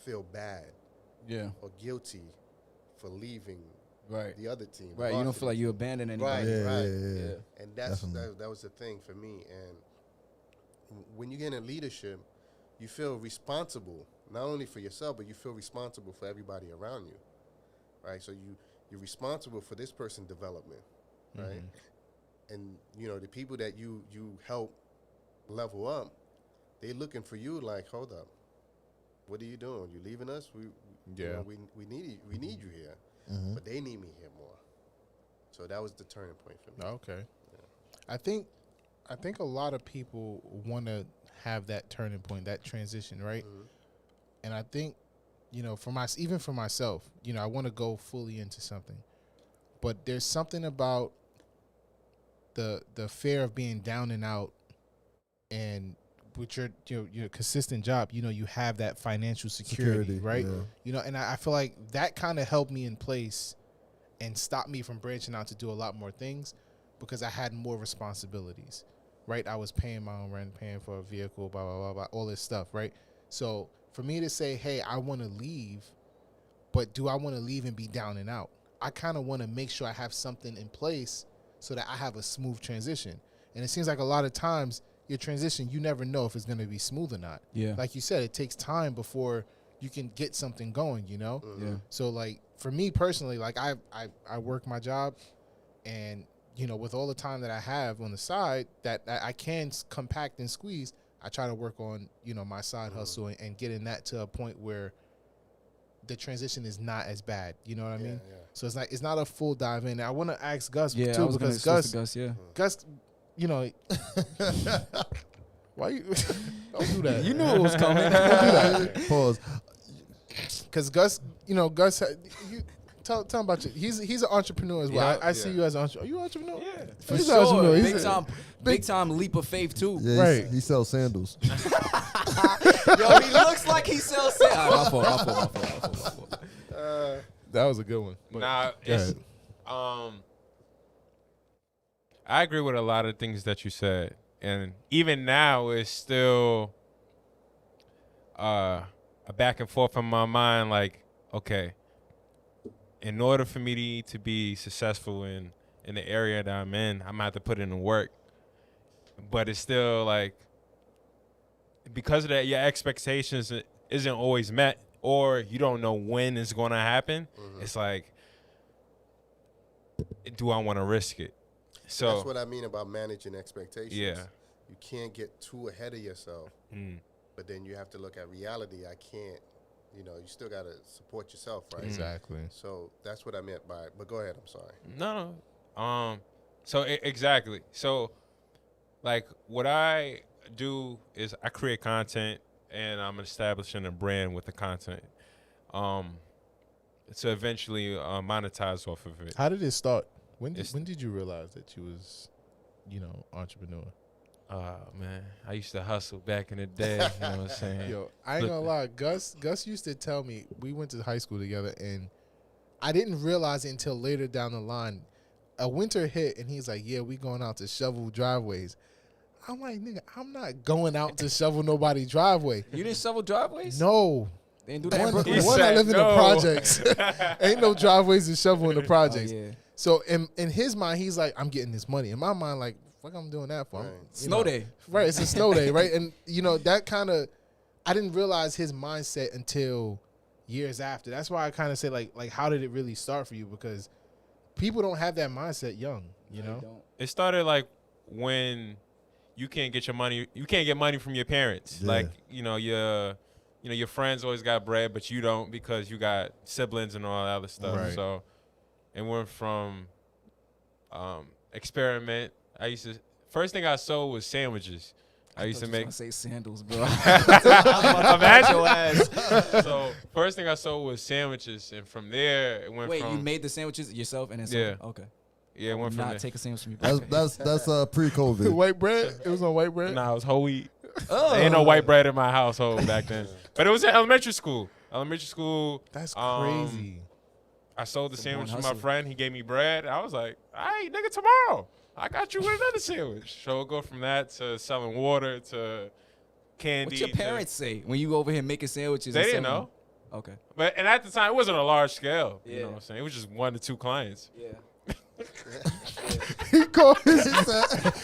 feel bad Yeah. or guilty for leaving Right. the other team. Right. You don't feel like you abandoned anybody. Right, Yeah, right. yeah. And Definitely. that was the thing for me. And when you get in leadership, you feel responsible, not only for yourself, but you feel responsible for everybody around you, right? So you're responsible for this person's development, right? And, you know, the people that you help level up, they looking for you like, hold up, what are you doing? You leaving us? We need you here, but they need me here more. So that was the turning point for me. Okay. I think a lot of people want to have that turning point, that transition, right? And I think, you know, even for myself, you know, I want to go fully into something, but there's something about the fear of being down and out, and with your consistent job, you know, you have that financial security, right? Yeah. You know, and I feel like that kind of helped me in place and stopped me from branching out to do a lot more things because I had more responsibilities, right? I was paying my own rent, paying for a vehicle, blah, blah, blah, blah, all this stuff, right? So for me to say, hey, I want to leave, but do I want to leave and be down and out? I kind of want to make sure I have something in place so that I have a smooth transition. And it seems like a lot of times your transition, you never know if it's going to be smooth or not. Yeah. Like you said, it takes time before you can get something going, you know? Yeah. So, like, for me personally, like, I work my job, and, you know, with all the time that I have on the side that I can compact and squeeze, I try to work on, you know, my side hustle and getting that to a point where the transition is not as bad. You know what I mean? Yeah. So it's not a full dive in. I want to ask Gus Yeah. I too, was gonna because switch to Gus. Yeah. Gus, you know, why you don't do that? You knew it was coming. Pause. Because Gus, you know, Gus, you tell him about you. He's an entrepreneur as well. Yeah, I see you as an entrepreneur. Are you an entrepreneur? Yeah. For He's an entrepreneur. sure. He's Big time leap of faith too. Yeah, Right. he sells sandals. Yo, he looks like he sells sand. My fault. That was a good one. But Nah, go it's ahead. I agree with a lot of things that you said, and even now it's still a back and forth in my mind. Like, okay, in order for me to be successful in the area that I'm in, I'm gonna have to put in the work. But it's still like, because of that, your expectations isn't always met, or you don't know when it's gonna happen. It's like, do I want to risk it? So That's what I mean about managing expectations. Yeah. You can't get too ahead of yourself, but then you have to look at reality. I can't, you know, you still got to support yourself, right? Exactly. So that's what I meant by it. But go ahead, I'm sorry. No. So exactly. So, like, what I do is I create content, and I'm establishing a brand with the content, to eventually monetize off of it. How did it start? When did you realize that you was, you know, entrepreneur? Man, I used to hustle back in the day. You know what I'm saying? Yo, I ain't gonna lie. Gus used to tell me, we went to high school together, and I didn't realize it until later down the line. A winter hit, and he's like, "Yeah, we going out to shovel driveways." I'm like, "Nigga, I'm not going out to shovel nobody's driveway." You didn't shovel driveways? No. They didn't do that in Brooklyn. He One, I said live in the no. projects. Ain't no driveways to shovel in the projects. Oh, yeah. So in his mind, he's like, I'm getting this money. In my mind, like, fuck, I'm doing that for? Right. Snow day. Right, it's a snow day, right? And, you know, that kind of, I didn't realize his mindset until years after. That's why I kind of say, like, how did it really start for you? Because people don't have that mindset young, you know? It started like when you can't get money from your parents. Yeah. Like, your friends always got bread, but you don't, because you got siblings and all that other stuff. Right. So it went from experiment. First thing I sold was sandwiches. I used to make. Say sandals, bro. Imagine. So First thing I sold was sandwiches, and from there it went Wait, from you made the sandwiches yourself and then sold Yeah. them? Okay. yeah, it went from Not there. take a sandwich from you. That's pre-COVID. White bread. It was on white bread. Nah, it was whole wheat. Oh. There ain't no white bread in my household back then. But it was in elementary school. Elementary school. That's um, crazy. I sold the It's a sandwich born to my hustle. friend. He gave me bread. I was like, all right, nigga, tomorrow I got you with another sandwich. So it'll go from that to selling water to candy. What your to- parents say when you over here making sandwiches? They and didn't selling know. them? Okay. And at the time, it wasn't a large scale. You Yeah. know what I'm saying? It was just 1 to 2 clients. Yeah. He called his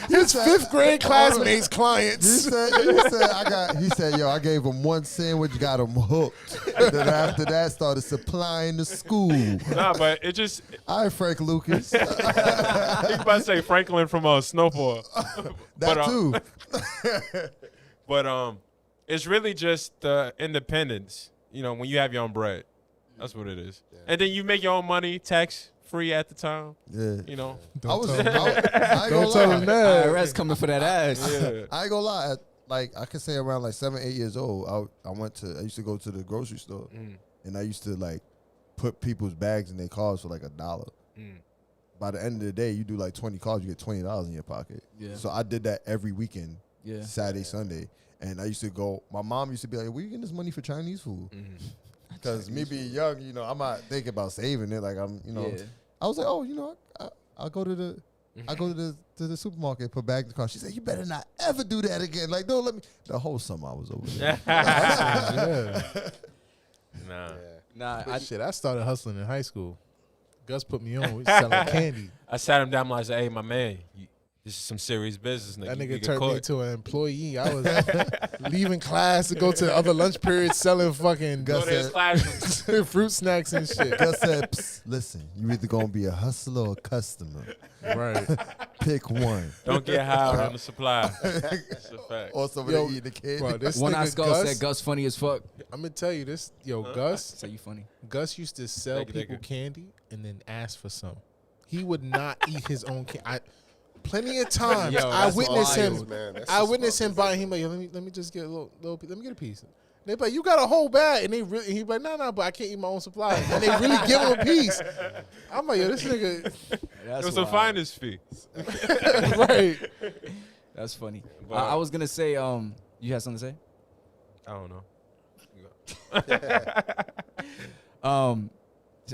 His fifth grade classmates clients. He said, yo, I gave him one sandwich, got him hooked. Then after that, started supplying the school. Nah, but it just, All right, Frank Lucas. he about to say Franklin from Snowfall. That too. But it's really just the independence. You know, when you have your own bread, that's what it is. And then you make your own money, tax free at the time. Yeah. You know. I ain't Don't gonna tell lie. him that. IRS coming for that ass. Yeah. I ain't gonna lie. Like I could say around like 7, 8 years old, I used to go to the grocery store and I used to like put people's bags in their cars for like $1. By the end of the day, you do like 20 cars, you get $20 in your pocket. Yeah. So I did that every weekend, Yeah. Saturday, Sunday. And I used to go, my mom used to be like, where you getting this money for Chinese food? Because me being young, you know, I'm not thinking about saving it. Like I'm, you know, Yeah. I was like, oh, you know, I'll go to the supermarket, put back in the car. She said, you better not ever do that again. Like, don't let me. The whole summer I was over there. Yeah. Nah. Nah, I started hustling in high school. Gus put me on. We selling candy. I sat him down and I said, hey, my man, this is some serious business, nigga. That You nigga get turned me caught. into an employee. I was leaving class to go to other lunch periods selling fucking Go to his classroom. fruit snacks and shit. Gus said, "Psst, listen, you either going to be a hustler or a customer. Right. Pick one. Don't get high on the supply. That's a fact. Or somebody Yo, eating the kid. Bro, this One Eye nigga Skull Gus, said Gus funny as fuck. I'm gonna tell you this. Yo, Gus Say you funny. Gus used to sell Thank you, people thank candy and then ask for some. He would not eat his own candy. Plenty of times Yo, I that's witnessed him. wild. Man, that's I just witnessed him fucking- buying him like, yo, let me just get a little piece. Let me get a piece. They be like, you got a whole bag, and he like, no, but I can't eat my own supply. And they really give him a piece. I'm like, yo, this nigga, It was a finder's fee. right? That's funny. But- I was gonna say, you had something to say? I don't know.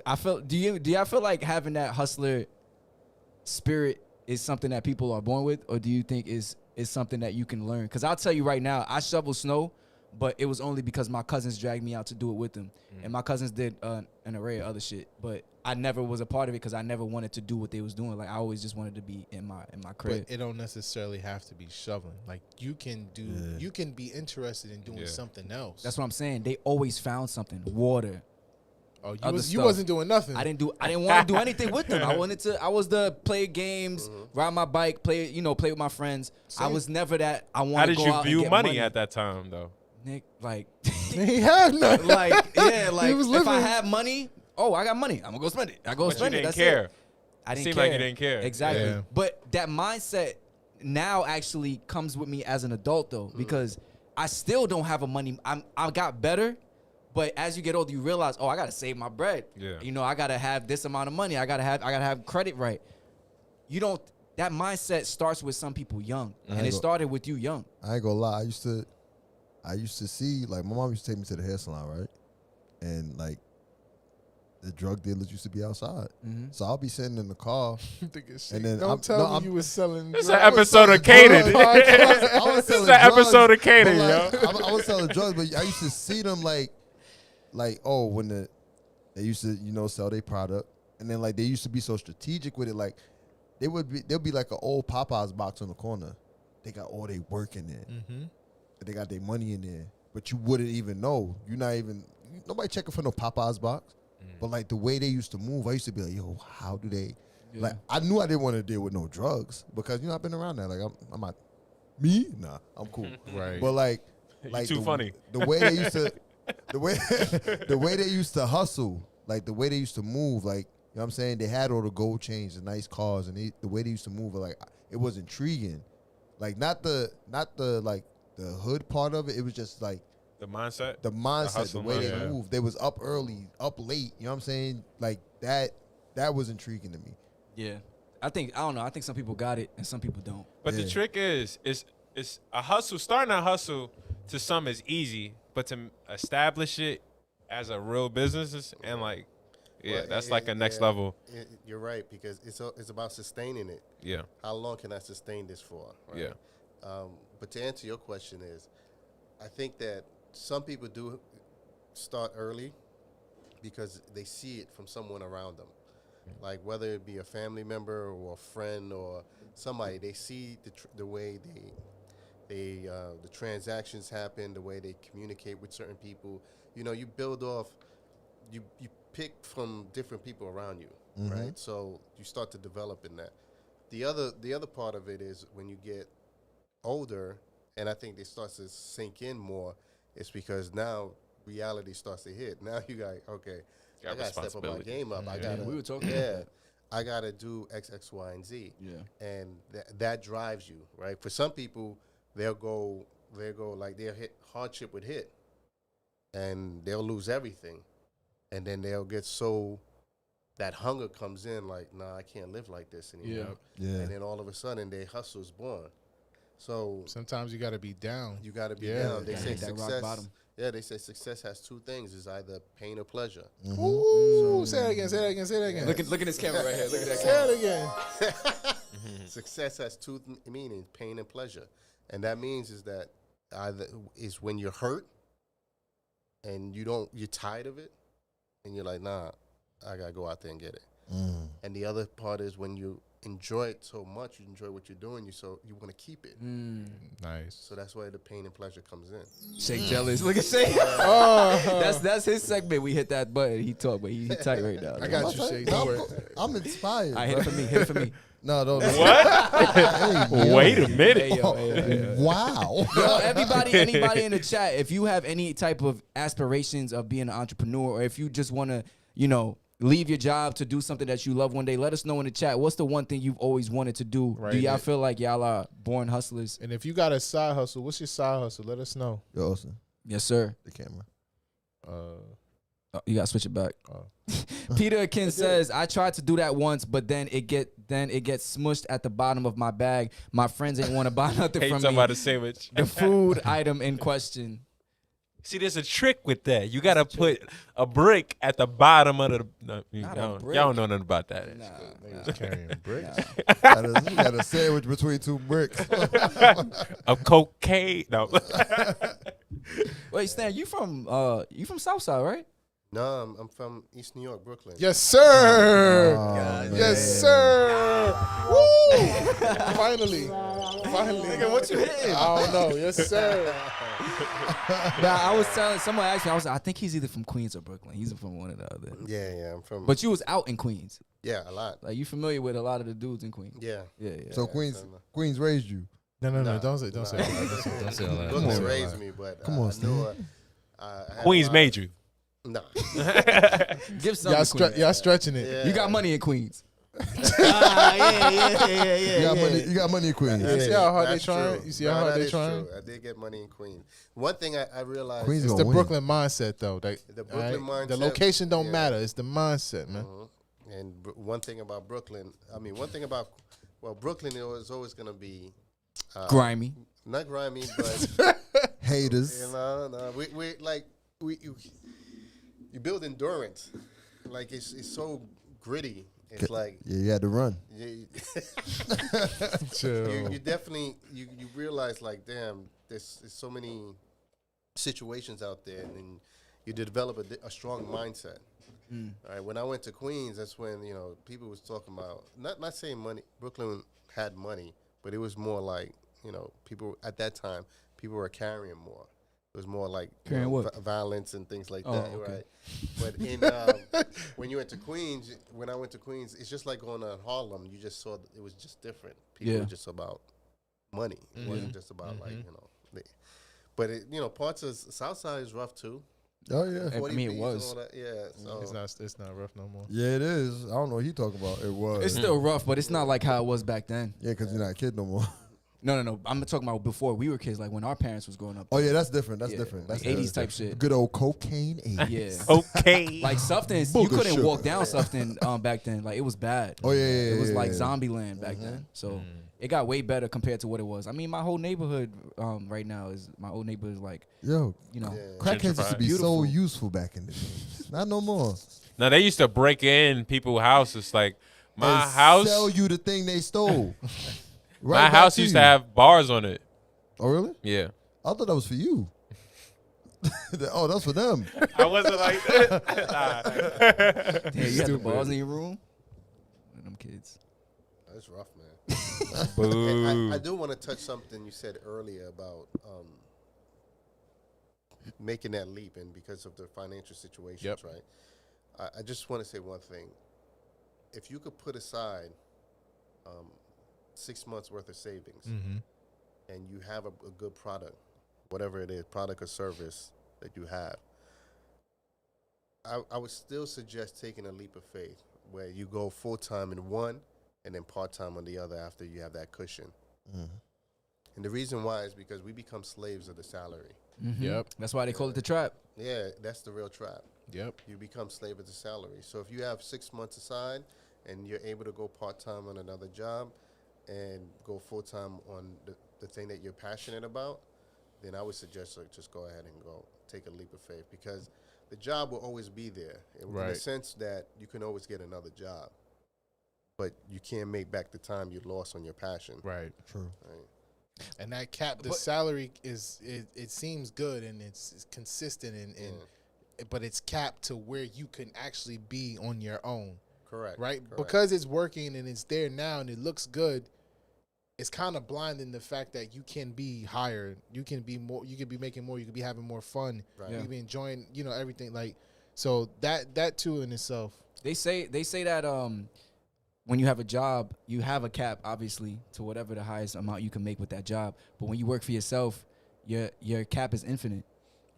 I felt. Do y'all feel like having that hustler spirit is something that people are born with, or do you think is something that you can learn? Because I'll tell you right now, I shovel snow, but it was only because my cousins dragged me out to do it with them, and my cousins did an array of other shit, but I never was a part of it because I never wanted to do what they was doing. Like I always just wanted to be in my crib. But it don't necessarily have to be shoveling. Like you can do, you can be interested in doing Yeah. something else. That's what I'm saying. They always found something. Water. Oh, you other you stuff. wasn't doing nothing. I didn't want to do anything with them. I was the play games, ride my bike, play with my friends. I Same. was never that. I How wanted did to go you out and view get money at that time, though? Nick, like, he had none. like, yeah, like, was if I living. had money, I got money. I'm gonna go spend it. I go But you spend it. didn't That's care. it. I didn't Seemed care. like you didn't care. Exactly. Yeah. But that mindset now actually comes with me as an adult though, because I still don't have a money. I got better, but as you get older, you realize, I gotta save my bread. Yeah. You know, I gotta have this amount of money. I gotta have credit right. You don't. That mindset starts with some people young, and it started with you young. I ain't gonna lie. I used to see, like, my mom used to take me to the hair salon, right? And like the drug dealers used to be outside. So I'll be sitting in the car. And then Don't I'm- tell no, me I'm- you was selling. This is drugs. an episode of Caden. I was This is selling an drugs, episode of but, Caden, like, I was selling drugs, but I used to see them like when they used to, you know, sell their product, and then like they used to be so strategic with it, like there'll be like an old Popeyes box on the corner. They got all their work in there. They got their money in there, but you wouldn't even know. Nobody checking for no Popeyes box. But like the way they used to move, I used to be like, yo, how do they? Yeah. Like I knew I didn't want to deal with no drugs because I've been around that. Like I'm not me. Nah, I'm cool. Right. But like too funny. The way they used to, the way they used to hustle, like the way they used to move, like you know what I'm saying. They had all the gold chains, the nice cars, and the way they used to move, like it was intriguing. Like not the like the hood part of it. It was just like The mindset. The mindset, the hustle way they mindset. moved. They was up early, up late. You know what I'm saying? Like that was intriguing to me. Yeah. I don't know. I think some people got it and some people don't. But the Yeah. trick is a hustle. Starting a hustle to some is easy, but to establish it as a real business and like, yeah, Well, that's like a next level. You're right, because it's about sustaining it. Yeah, How long can I sustain this for? Right? yeah, But to answer your question is, I think that some people do start early because they see it from someone around them. Like whether it be a family member or a friend or somebody, they see the way the transactions happen, the way they communicate with certain people. You know, you build off, you pick from different people around you, right? So you start to develop in that. The other part of it is when you get older, and I think it starts to sink in more. It's because now reality starts to hit. Now you got okay. Got I gotta step up my responsibility. game up. I Yeah, gotta. we were talking about that. I gotta do X, X, Y, and Z. Yeah. And that drives you, right? For some people, they'll go like they'll hit hardship would hit, and they'll lose everything, and then they'll get so that hunger comes in, like, nah, I can't live like this anymore. Yeah. And then all of a sudden, their hustle's born. So Sometimes you got to be down. you got to be Yeah. down. They Gotta say hit that rock success. bottom. Yeah, they say success has two things: is either pain or pleasure. Ooh, say that again. Say that again. Say that again. Look at this camera right here. Look at that Say camera. it again. Success has two meanings: pain and pleasure. And that means is that either is when you're hurt and you're tired of it, and you're like, nah, I gotta go out there and get it. And the other part is when you enjoy it so much, you enjoy what you're doing, you want to keep it. Nice. So that's why the pain and pleasure comes in. Shake jealous. Look at Shake. Oh, That's his segment. We hit that button. He talk, but he tight right now. I got you, Shake. Don't worry. I'm inspired. I hit it for me. Hit it for me. No, no. What? Wait a minute. Hey, yo, hey, yo, hey, yo. Wow. Yo, anybody in the chat, if you have any type of aspirations of being an entrepreneur, or if you just want to, leave your job to do something that you love one day, let us know in the chat. What's the one thing you've always wanted to do? Right. Do y'all feel like y'all are born hustlers? And if you got a side hustle, what's your side hustle? Let us know. Yo, Austin, Yes, sir. the camera. Oh, you gotta switch it back. Oh. Peter Akin says, I tried to do that once, but then it gets smushed at the bottom of my bag. My friends ain't want to buy nothing Hate from talking me. about a sandwich. The food item in question. See, there's a trick with that. You gotta put a brick at the bottom of the. No, Not a y'all brick. don't know nothing about that. Carrying bricks. You got a sandwich between two bricks. A cocaine. No. Wait, Stan, you from Southside, right? No, I'm from East New York, Brooklyn. Yes, sir. God, Yes, sir. Woo! Finally. Nigga, what you hitting? I don't know. Yes, sir. Nah, I was telling someone asked me, I think he's either from Queens or Brooklyn. He's from one or the other. Yeah, I'm from. But you was out in Queens. yeah, a lot. Like you familiar with a lot of the dudes in Queens. Yeah. Yeah. So Queens raised you. No. Nah, Don't say nah. all that. Don't say all that. Brooklyn raised me, but Come on, I knew I had Queens a lot made of- you. Nah. Give some Y'all, to Queens. y'all stretching it. Yeah. You got money in Queens. You got money in Queens. You see how hard they That's trying? true. You see how hard that they is trying? true. I did get money in Queens. One thing I realized Queens It's gonna the win. Brooklyn mindset, though. The Brooklyn mindset. The location don't Yeah. matter. It's the mindset, man. And one thing about Brooklyn, Brooklyn is always going to be Grimy. not grimy, but Haters. you build endurance. Like it's so gritty. It's like Yeah, you had to run. Chill. you definitely you realize like, damn, there's so many situations out there, and then you develop a strong mindset. All right, when I went to Queens, that's when people was talking about not saying money. Brooklyn had money, but it was more like people at that time people were carrying more. It was more like Carrying what? Violence and things like Oh, that, okay. right? But when you went to Queens, when I went to Queens, it's just like going to Harlem. You just saw it was just different. People Yeah. were just about money. It wasn't just about but parts of Southside is rough too. Oh yeah. I 40 mean, it Bs and was. all that. Yeah, so It's not rough no more. Yeah, it is. I don't know what he talking about. It was. It's still rough, but it's not like how it was back then. Yeah, because you're not a kid no more. No. I'm talking about before we were kids, like when our parents was growing up. Oh yeah, that's different. That's Yeah, different. like That's 80s type shit. Good old cocaine 80s. Yeah. Okay. Like substance, you Booger couldn't sugar. walk down something back then. Like it was bad. Oh yeah, It was like yeah. zombie land back then. So it got way better compared to what it was. I mean, my whole neighborhood right now is my old neighborhood is like, Yo, you know, crackheads used to Gentrified. be Beautiful. so useful back in the day. Not no more. Now they used to break in people's houses. Like my And house, sell you the thing they stole. my Right back house used to you. have bars on it. Oh really? Yeah. I thought that was for you. Oh, that's for them. I wasn't like that. yeah, you had the balls in your room. Them kids. That's rough, man. Boo. And I do want to touch something you said earlier about making that leap, and because of the financial situations, right? I just want to say one thing. If you could put aside 6 months worth of savings, and you have a good product, whatever it is, product or service that you have, I would still suggest taking a leap of faith where you go full-time in one and then part-time on the other after you have that cushion. And the reason why is because we become slaves of the salary. Yep. That's why they call it the trap. Yeah, that's the real trap. Yep. You become slave of the salary. So if you have 6 months aside and you're able to go part-time on another job and go full-time on the thing that you're passionate about, then I would suggest just go ahead and go take a leap of faith, because the job will always be there in the sense that you can always get another job, but you can't make back the time you lost on your passion. Right. True. Right. And that cap, the salary is it seems good and it's consistent and but it's capped to where you can actually be on your own. Correct. Right? Correct. Because it's working and it's there now and it looks good, it's kind of blinding the fact that you can be higher. You can be more, you can be making more, you can be having more fun. Right. You can be enjoying, everything, like, so that too in itself. They say that when you have a job, you have a cap, obviously, to whatever the highest amount you can make with that job. But when you work for yourself, your cap is infinite.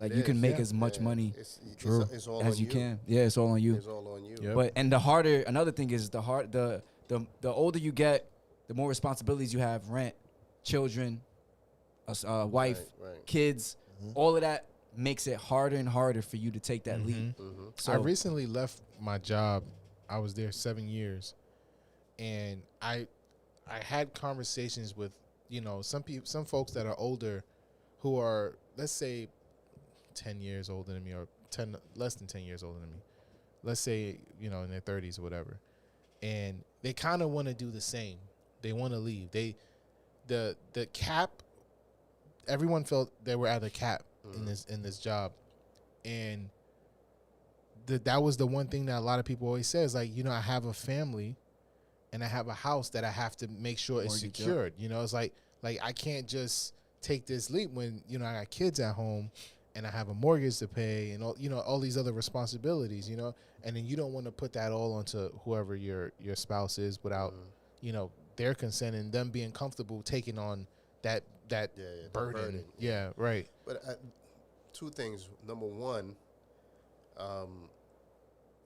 Like you can make as much money It's all as on you can. Yeah, it's all on you. It's all on you. Yep. But another thing is the older you get, the more responsibilities you have: rent, children, wife, Right. kids. All of that makes it harder and harder for you to take that leap. Mm-hmm. So I recently left my job. I was there 7 years, and I had conversations with some folks that are older, who are, let's say, 10 years older than me, or less than 10 years older than me. Let's say in their 30s or whatever, and they kind of want to do the same. They want to leave. The cap. Everyone felt they were at a cap in this job, and that was the one thing that a lot of people always say is like, I have a family, and I have a house that I have to make sure is Mortgage, secured. It's like I can't just take this leap when I got kids at home, and I have a mortgage to pay, and all these other responsibilities. And then you don't want to put that all onto whoever your spouse is without their consent and them being comfortable taking on that burden. Yeah, right. But two things. Number one,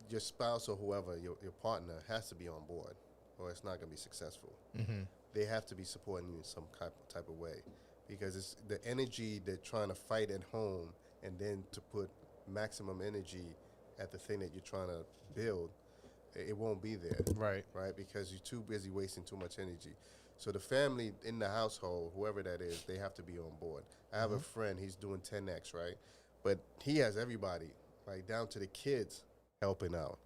your spouse or whoever, your partner, has to be on board, or it's not going to be successful. They have to be supporting you in some type of way, because it's the energy they're trying to fight at home, and then to put maximum energy at the thing that you're trying to build, it won't be there. Right. Right? Because you're too busy wasting too much energy. So the family in the household, whoever that is, they have to be on board. I have a friend, he's doing 10X, right? But he has everybody, like down to the kids, helping out,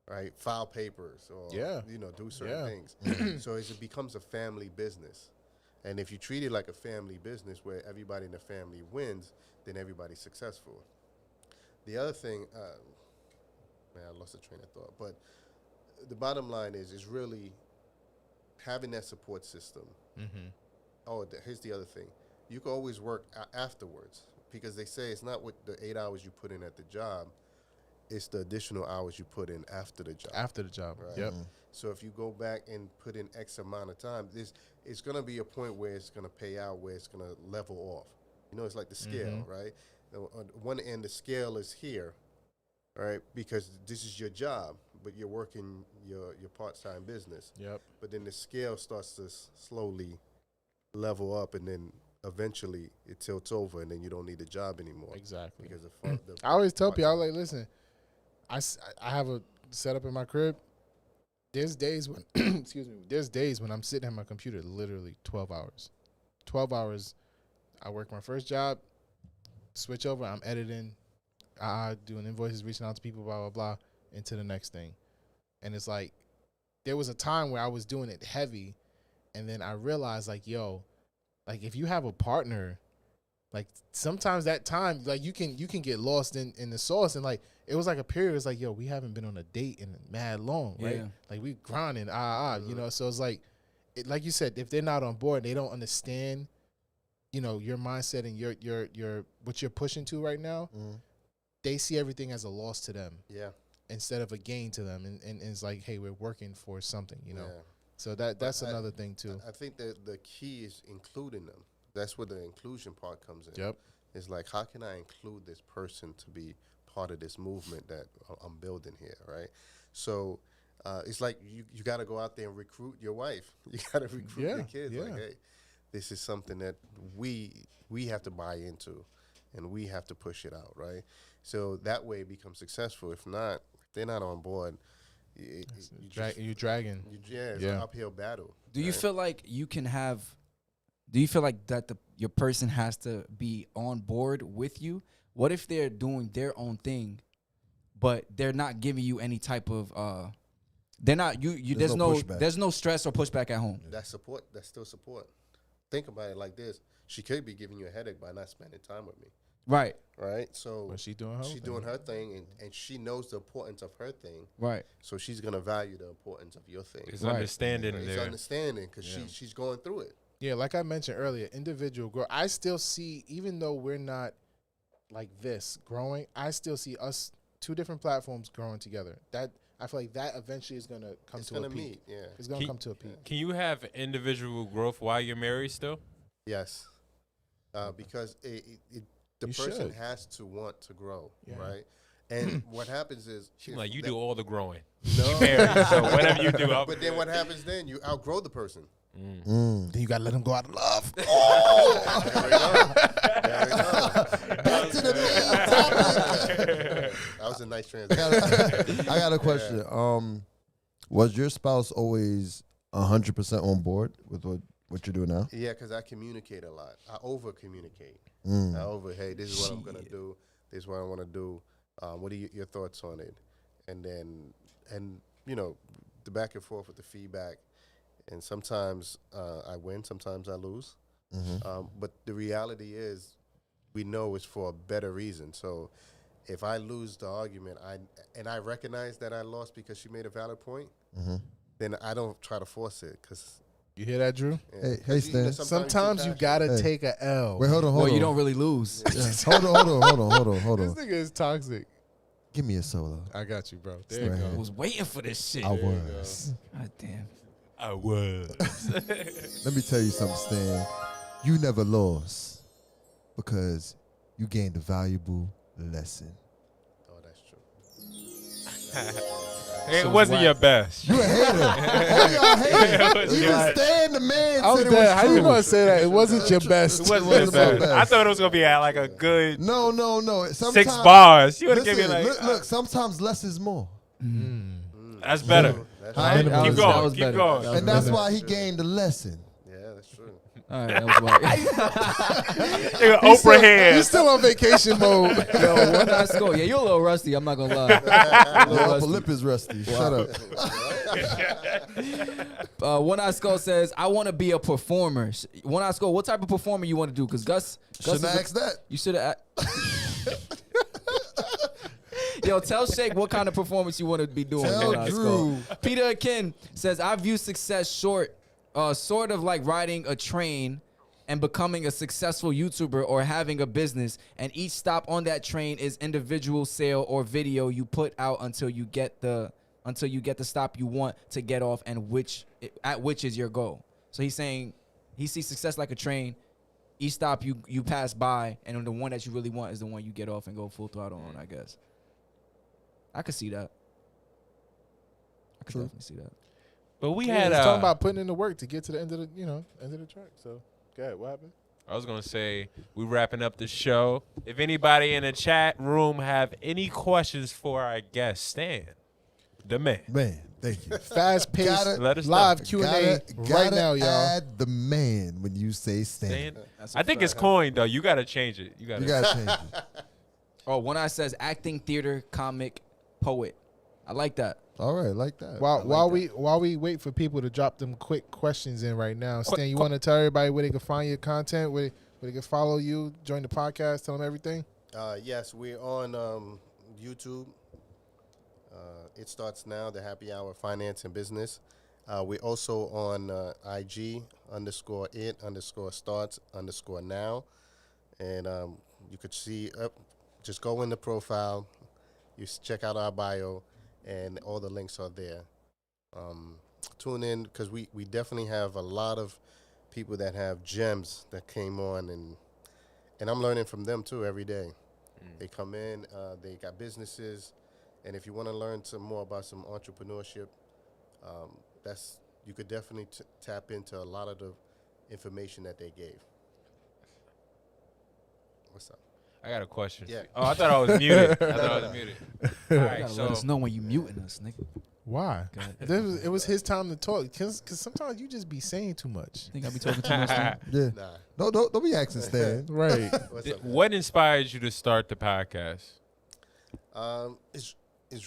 right? File papers or, do certain things. So it becomes a family business. And if you treat it like a family business where everybody in the family wins, then everybody's successful. The other thing, I lost the train of thought, but the bottom line is really having that support system. Oh, here's the other thing. You can always work afterwards, because they say it's not what the 8 hours you put in at the job, it's the additional hours you put in after the job. After the job. Right. Yep. So if you go back and put in X amount of time, it's going to be a point where it's going to pay out, where it's going to level off. It's like the scale, right? On one end, the scale is here, right? Because this is your job, but you're working your part-time business. Yep. But then the scale starts to slowly level up, and then eventually it tilts over, and then you don't need a job anymore. Exactly. Because I always tell people, I was like, listen, I have a setup in my crib. There's days when, excuse me, there's days when I'm sitting at my computer literally 12 hours. 12 hours. I work my first job, switch over, I'm editing, doing invoices, reaching out to people, blah, blah, blah, into the next thing. And it's like, there was a time where I was doing it heavy, and then I realized, like, yo, like, if you have a partner, like, sometimes that time, like, you can get lost in the sauce. And, like, it was like a period. It's like, yo, we haven't been on a date in mad long, right? Yeah. Like, we grinding, you know? So it's like, like you said, if they're not on board, they don't understand, you know, your mindset and your what you're pushing to right now. They see everything as a loss to them. Yeah. Instead of a gain to them. And it's like, hey, we're working for something, you know? Yeah. So that's another thing, too. I think that the key is including them. That's where the inclusion part comes in. Yep. It's like, how can I include this person to be part of this movement that I'm building here, right? So it's like you got to go out there and recruit your wife. You got to recruit your kids. Like, hey, this is something that we have to buy into, and we have to push it out, right? So that way it becomes successful. If not, if they're not on board, You're dragging. It's an uphill battle. Do you feel like you can have? Do you feel like that your person has to be on board with you? What if they're doing their own thing, but they're not giving you any type of they're not you there's no stress or pushback at home. That's support. That's still support. Think about it like this: she could be giving you a headache by not spending time with me. Right. Right. So but she's doing her thing, and she knows the importance of her thing. Right. So she's gonna value the importance of your thing. It's understanding It's there. understanding because she's going through it. Yeah, like I mentioned earlier, individual growth. I still see, even though we're not like this growing, I still see us two different platforms growing together. That I feel like that eventually is gonna come to a peak. Meet, yeah. It's gonna come to a peak. Can you have individual growth while you're married still? Yes, because the person has to want to grow, right? And what happens is, She's like, you do all the growing. No, Married, so whatever you do, but then what happens then? You outgrow the person. Then you gotta let them go out of love. There we go. Back to the topic. That was a nice transition. I got a question. Was your spouse always 100% on board with what you're doing now? Yeah, because I communicate a lot. I over communicate. Hey, this is what I'm gonna do. This is what I want to do. What are your thoughts on it? And then, you know, the back and forth with the feedback. And sometimes I win, sometimes I lose. But the reality is, we know it's for a better reason. So if I lose the argument, I recognize that I lost because she made a valid point, then I don't try to force it. Cause you hear that, Drew? Hey, Stan. Sometimes you gotta take a L. Wait, hold on. Well, you don't really lose. Hold on. This nigga is toxic. Give me a solo. I got you, bro. There Right you I go. was waiting for this shit. I was. God damn. I was. Let me tell you something, Stan. You never lost because you gained a valuable lesson. Oh, that's true. It wasn't your best. You a hater. All y'all haters. Even Stan, the man, I'm said it dead. was How true. you gonna say that? It wasn't your best. It wasn't It his wasn't my best. I best. thought it was gonna be at like a good No. Sometimes, 6 bars. You would have Listen, given me like, look, sometimes less is more. that's better. That's Huh? true. That Keep was going. Keep better. going. And that's why he gained the lesson. Yeah, that's true. All right, that was wild. Nigga, Oprah You hands. still on vacation mode. Yo, one night score. Yeah, you're a little rusty. I'm not gonna lie. Your upper lip is rusty. Shut up. One Eye Skull says, "I want to be a performer." One Eye Skull, what type of performer you want to do? Because Gus Shouldn't is I ask that? You should have. Yo, tell Shake what kind of performance you want to be doing. Tell One Eye Drew. Skull. Peter Akin says, "I view success sort of like riding a train and becoming a successful YouTuber or having a business, and each stop on that train is individual sale or video you put out until you get the stop you want to get off, and which is your goal." So he's saying he sees success like a train. Each stop you pass by, and the one that you really want is the one you get off and go full throttle on, I guess. I could see that. I could definitely see that. But we Yeah, had he's talking about putting in the work to get to the end of the track. So Go ahead. What happened? I was gonna say we wrapping up the show. If anybody in the chat room have any questions for our guest, Stan, the man. Man, thank you. Fast paced Let us know. live Q&A right now, y'all. Add the man when you say Stan. Stan? I think it's coined though. You gotta change it. You You gotta change it. Oh, one eye says acting, theater, comic, poet. I like that. All right, like that. While we wait for people to drop them quick questions in right now, Stan, you want to tell everybody where they can find your content, where they can follow you, join the podcast, tell them everything? Yes, we're on YouTube. It starts now, the Happy Hour Finance and Business. We're also on IG _it_starts_now. And you could see, just go in the profile, you check out our bio, and all the links are there. Tune in, because we definitely have a lot of people that have gems that came on, and I'm learning from them too every day. They come in, they got businesses, and if you want to learn some more about some entrepreneurship, you could definitely tap into a lot of the information that they gave. What's up? I got a question. Yeah. Oh, I thought I was muted. All You right, gotta so let us know when you muting us, nigga. Why? It was his time to talk, because sometimes you just be saying too much. Think I be talking too much? Now? Yeah. Nah. Don't be asking Stan. Right. What's up, man? what inspired you to start the podcast? It's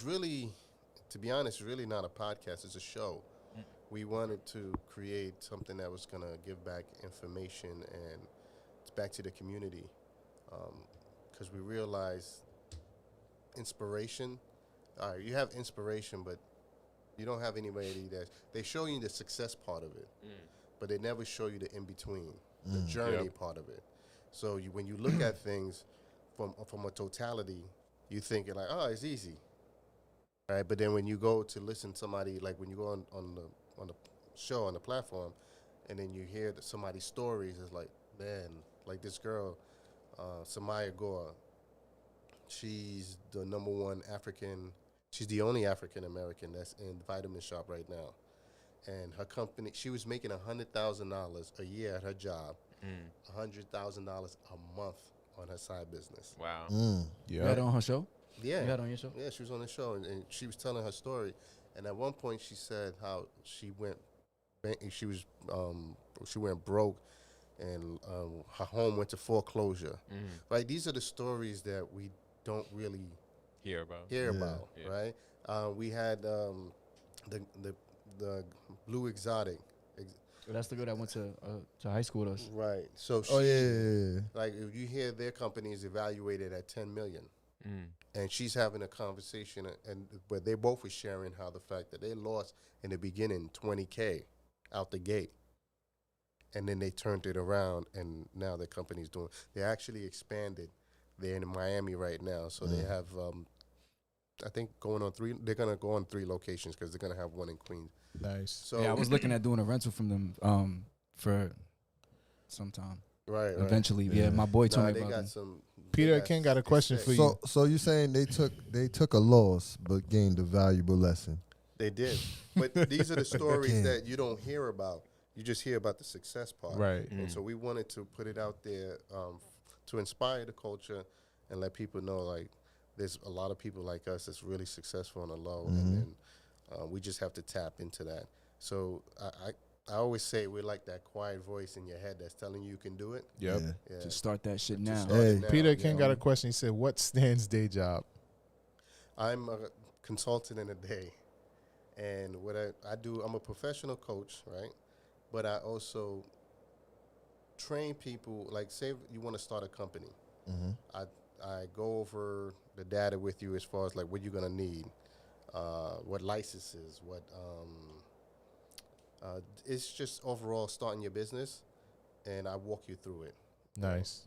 really, to be honest, really not a podcast. It's a show. We wanted to create something that was gonna give back information and it's back to the community, because we realized inspiration. You have inspiration, but you don't have anybody that they show you the success part of it, but they never show you the in between, the journey part of it. So when you look at things from a totality, you think like, oh, it's easy, right? But then when you go to listen to somebody, like when you go on the show, on the platform, and then you hear somebody's stories, it's like, man, like this girl, Samaya Gore, she's the #1 African. She's the only African American that's in Vitamin Shop right now, and her company. She was making $100,000 a year at her job, $100,000 a month on her side business. Wow. You had it on her show? Yeah, You had it on your show? yeah, she was on the show, and she was telling her story. And at one point, she said how she went broke, and her home went to foreclosure. Right? These are the stories that we don't really Hear about. about, right? We had the Blue Exotic, That's the girl that went to high school with us. right? So she, Oh yeah. like if you hear their company is evaluated at $10 million, and she's having a conversation, but they both were sharing how the fact that they lost in the beginning $20K out the gate, and then they turned it around, and now the company's doing. They actually expanded. They're in Miami right now, so they have. I think going on 3. They're gonna go on 3 locations because they're gonna have one in Queens. Nice. So Yeah, I was looking at doing a rental from them for some time. right. Eventually, yeah, my boy told Nah, me they about got them. some. Peter King got a question for you. So you saying they took a loss but gained a valuable lesson. They did, but these are the stories that you don't hear about. You just hear about the success part, Right. And so we wanted to put it out there to inspire the culture and let people know like there's a lot of people like us that's really successful on the low, and then we just have to tap into that. So I always say we're like that quiet voice in your head that's telling you can do it. Yep. Yeah. Yeah. Just start that shit now. Start it now, Peter you King know? got a question. He said, "What's Stan's day job?" I'm a consultant in a day, and what I do, I'm a professional coach, right? But I also train people. Like, say you want to start a company, I go over the data with you as far as like what you're gonna need, what licenses, what it's just overall starting your business, and I walk you through it. Nice.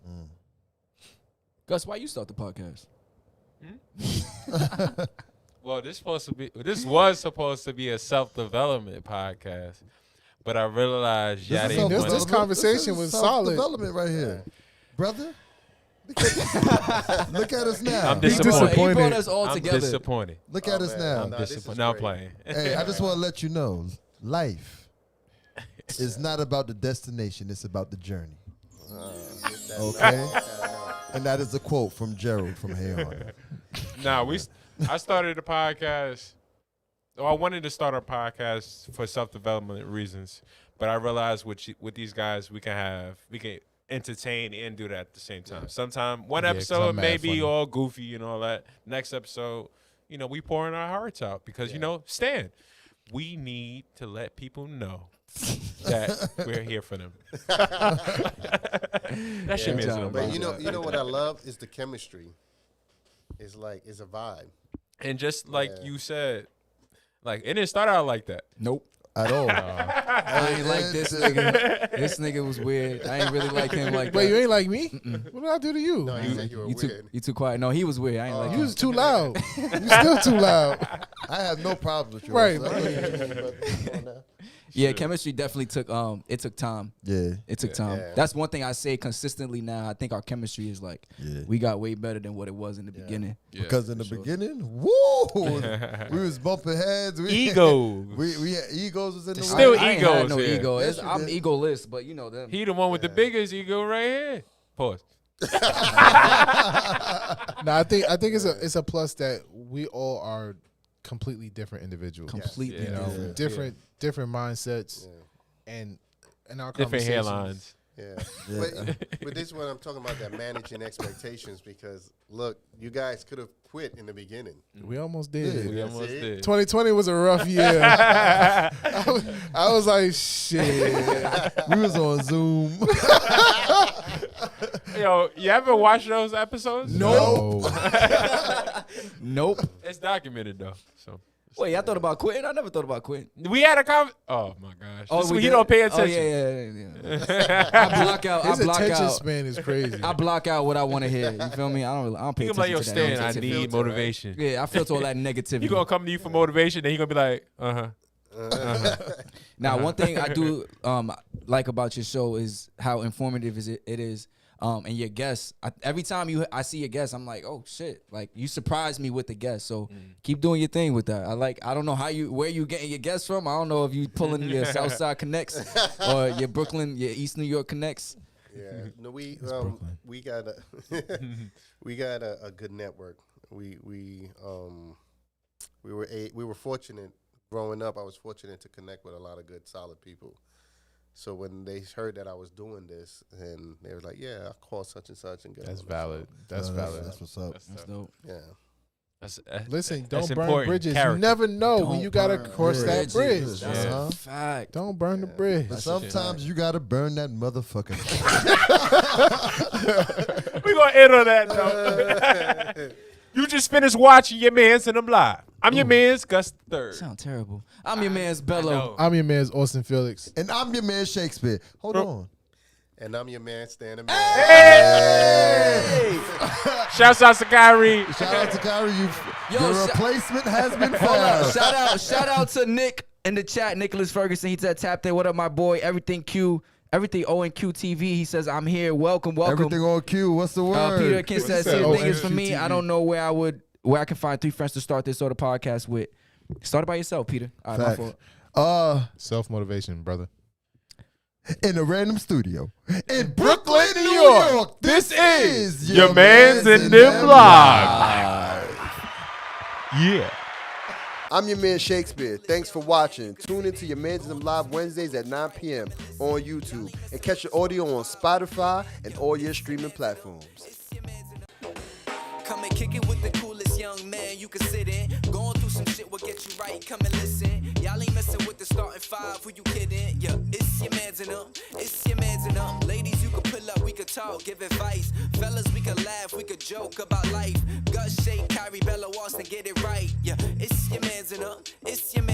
Gus, why you start the podcast? Well, this was supposed to be a self-development podcast, but I realized y'all didn't this- want this conversation was solid. Development right here, brother. Look at us now. I'm He disappointed. brought us all I'm together. disappointed. Look at us man. now. I'm Nah, this is disappointed. Now I'm great. playing. Hey, I just want to let you know, life It's not about the destination. It's about the journey. Okay? And that is a quote from Gerald from Hey On. Nah, I started a podcast. I wanted to start a podcast for self-development reasons, but I realized with these guys we can entertain and do that at the same time. Sometime one episode may be all goofy and all that. Next episode, we pouring our hearts out because Stan, we need to let people know that we're here for them. That shit means something. But you know what I love is the chemistry. It's a vibe. And just like you said, it didn't start out like that. Nope. At all. I ain't like this nigga. This nigga was weird. I ain't really like him like that. Wait, you ain't like me? What did I do to you? No, you said you were weird. You too quiet. No, he was weird. I ain't like You him. was too loud. You still too loud. I have no problems with you. Right. Yeah, chemistry definitely took it took time. Yeah. It took time. Yeah. That's one thing I say consistently now. I think our chemistry is we got way better than what it was in the beginning. Yeah. Because in the beginning, woo, we was bumping heads. Egos. We had egos was in the Still way. I ain't had egos no here. ego. Yes, you I'm did. egoless, but you know them. He the one with the biggest ego right here. Pause. No, I think it's a plus that we all are completely different individuals. Completely Yeah. different. Different mindsets, Yeah. and our Different conversations. hairlines. Yeah. Yeah. But this is what I'm talking about, that managing expectations, because look, you guys could have quit in the beginning. We almost did. We almost it. did. 2020 was a rough year. I was like, shit. We was on Zoom. Yo, you ever watch those episodes? No. Nope. It's documented though. So Wait, I thought about quitting. I never thought about quitting. we had a oh my gosh. This is when we you did? don't pay Oh, attention. yeah. I block out. His I block attention out. span is crazy. I block out what I want to hear. You feel me? I don't pay You attention can be like, yo, to that. Stan, I It's a need filter, motivation. Yeah, I filter all that negativity. He gonna come to you for motivation, then he gonna be like, Now, one thing I do like about your show is how informative it is. And your guests, every time I see your guests, I'm like, oh shit! Like you surprised me with the guests. So keep doing your thing with that. I don't know where you getting your guests from. I don't know if you pulling your Southside connects or your Brooklyn, your East New York connects. Yeah. No, we got a good network. We were fortunate growing up. I was fortunate to connect with a lot of good, solid people. So when they heard that I was doing this, and they were like, "Yeah, I'll call such and such and get." That's on the valid. That's No, valid. That's what's up. That's dope. show." Yeah. Listen, that's don't burn important. bridges. Character. You never know when Don't you gotta burn cross that bridge. bridges. Yeah. That's Uh-huh. a fact. Don't burn the bridge. But sometimes you gotta burn that motherfucker. We gonna end on that though. You just finished watching Your Mans and I'm live. I'm Your Mans, Gus III. Sound terrible. I'm your man's Bello. I'm your man's Austin Felix. And I'm your man Shakespeare. Hold on. And I'm your man, Stan. Hey! Shouts out to Kyrie. Shout out to Kyrie. Yo, Your replacement has been Hold up. found. Shout out to Nick in the chat, Nicholas Ferguson. He said, tap there. What up, my boy? Everything O and Q TV. He says, I'm here. Welcome. Everything on cue. What's the word? Peter King says, said? here the thing is ONQTV. for me. I don't know where I can find 3 friends to start this sort of podcast with. Start it by yourself, Peter. All right, my Facts. fault. Self-motivation, brother. In a random studio in Brooklyn, New York. This is Your Mans and Them Live. Yeah. I'm your man Shakespeare. Thanks for watching. Tune into Your Mans and Them Live Wednesdays at 9 p.m. on YouTube. And catch the audio on Spotify and all your streaming platforms. Come and kick it with the coolest young man you can sit in. Going through some shit will get you right. Come and listen. Y'all ain't messing with the starting 5. Who you kidding? Yeah, it's your mans and them. It's your mans and them. Ladies, you can pull up. We could talk, give advice. Fellas, we could laugh. We could joke about life. Gus, Shake, Kyrie, Bella, Austin, get it right. Yeah, it's your mans and them. It's your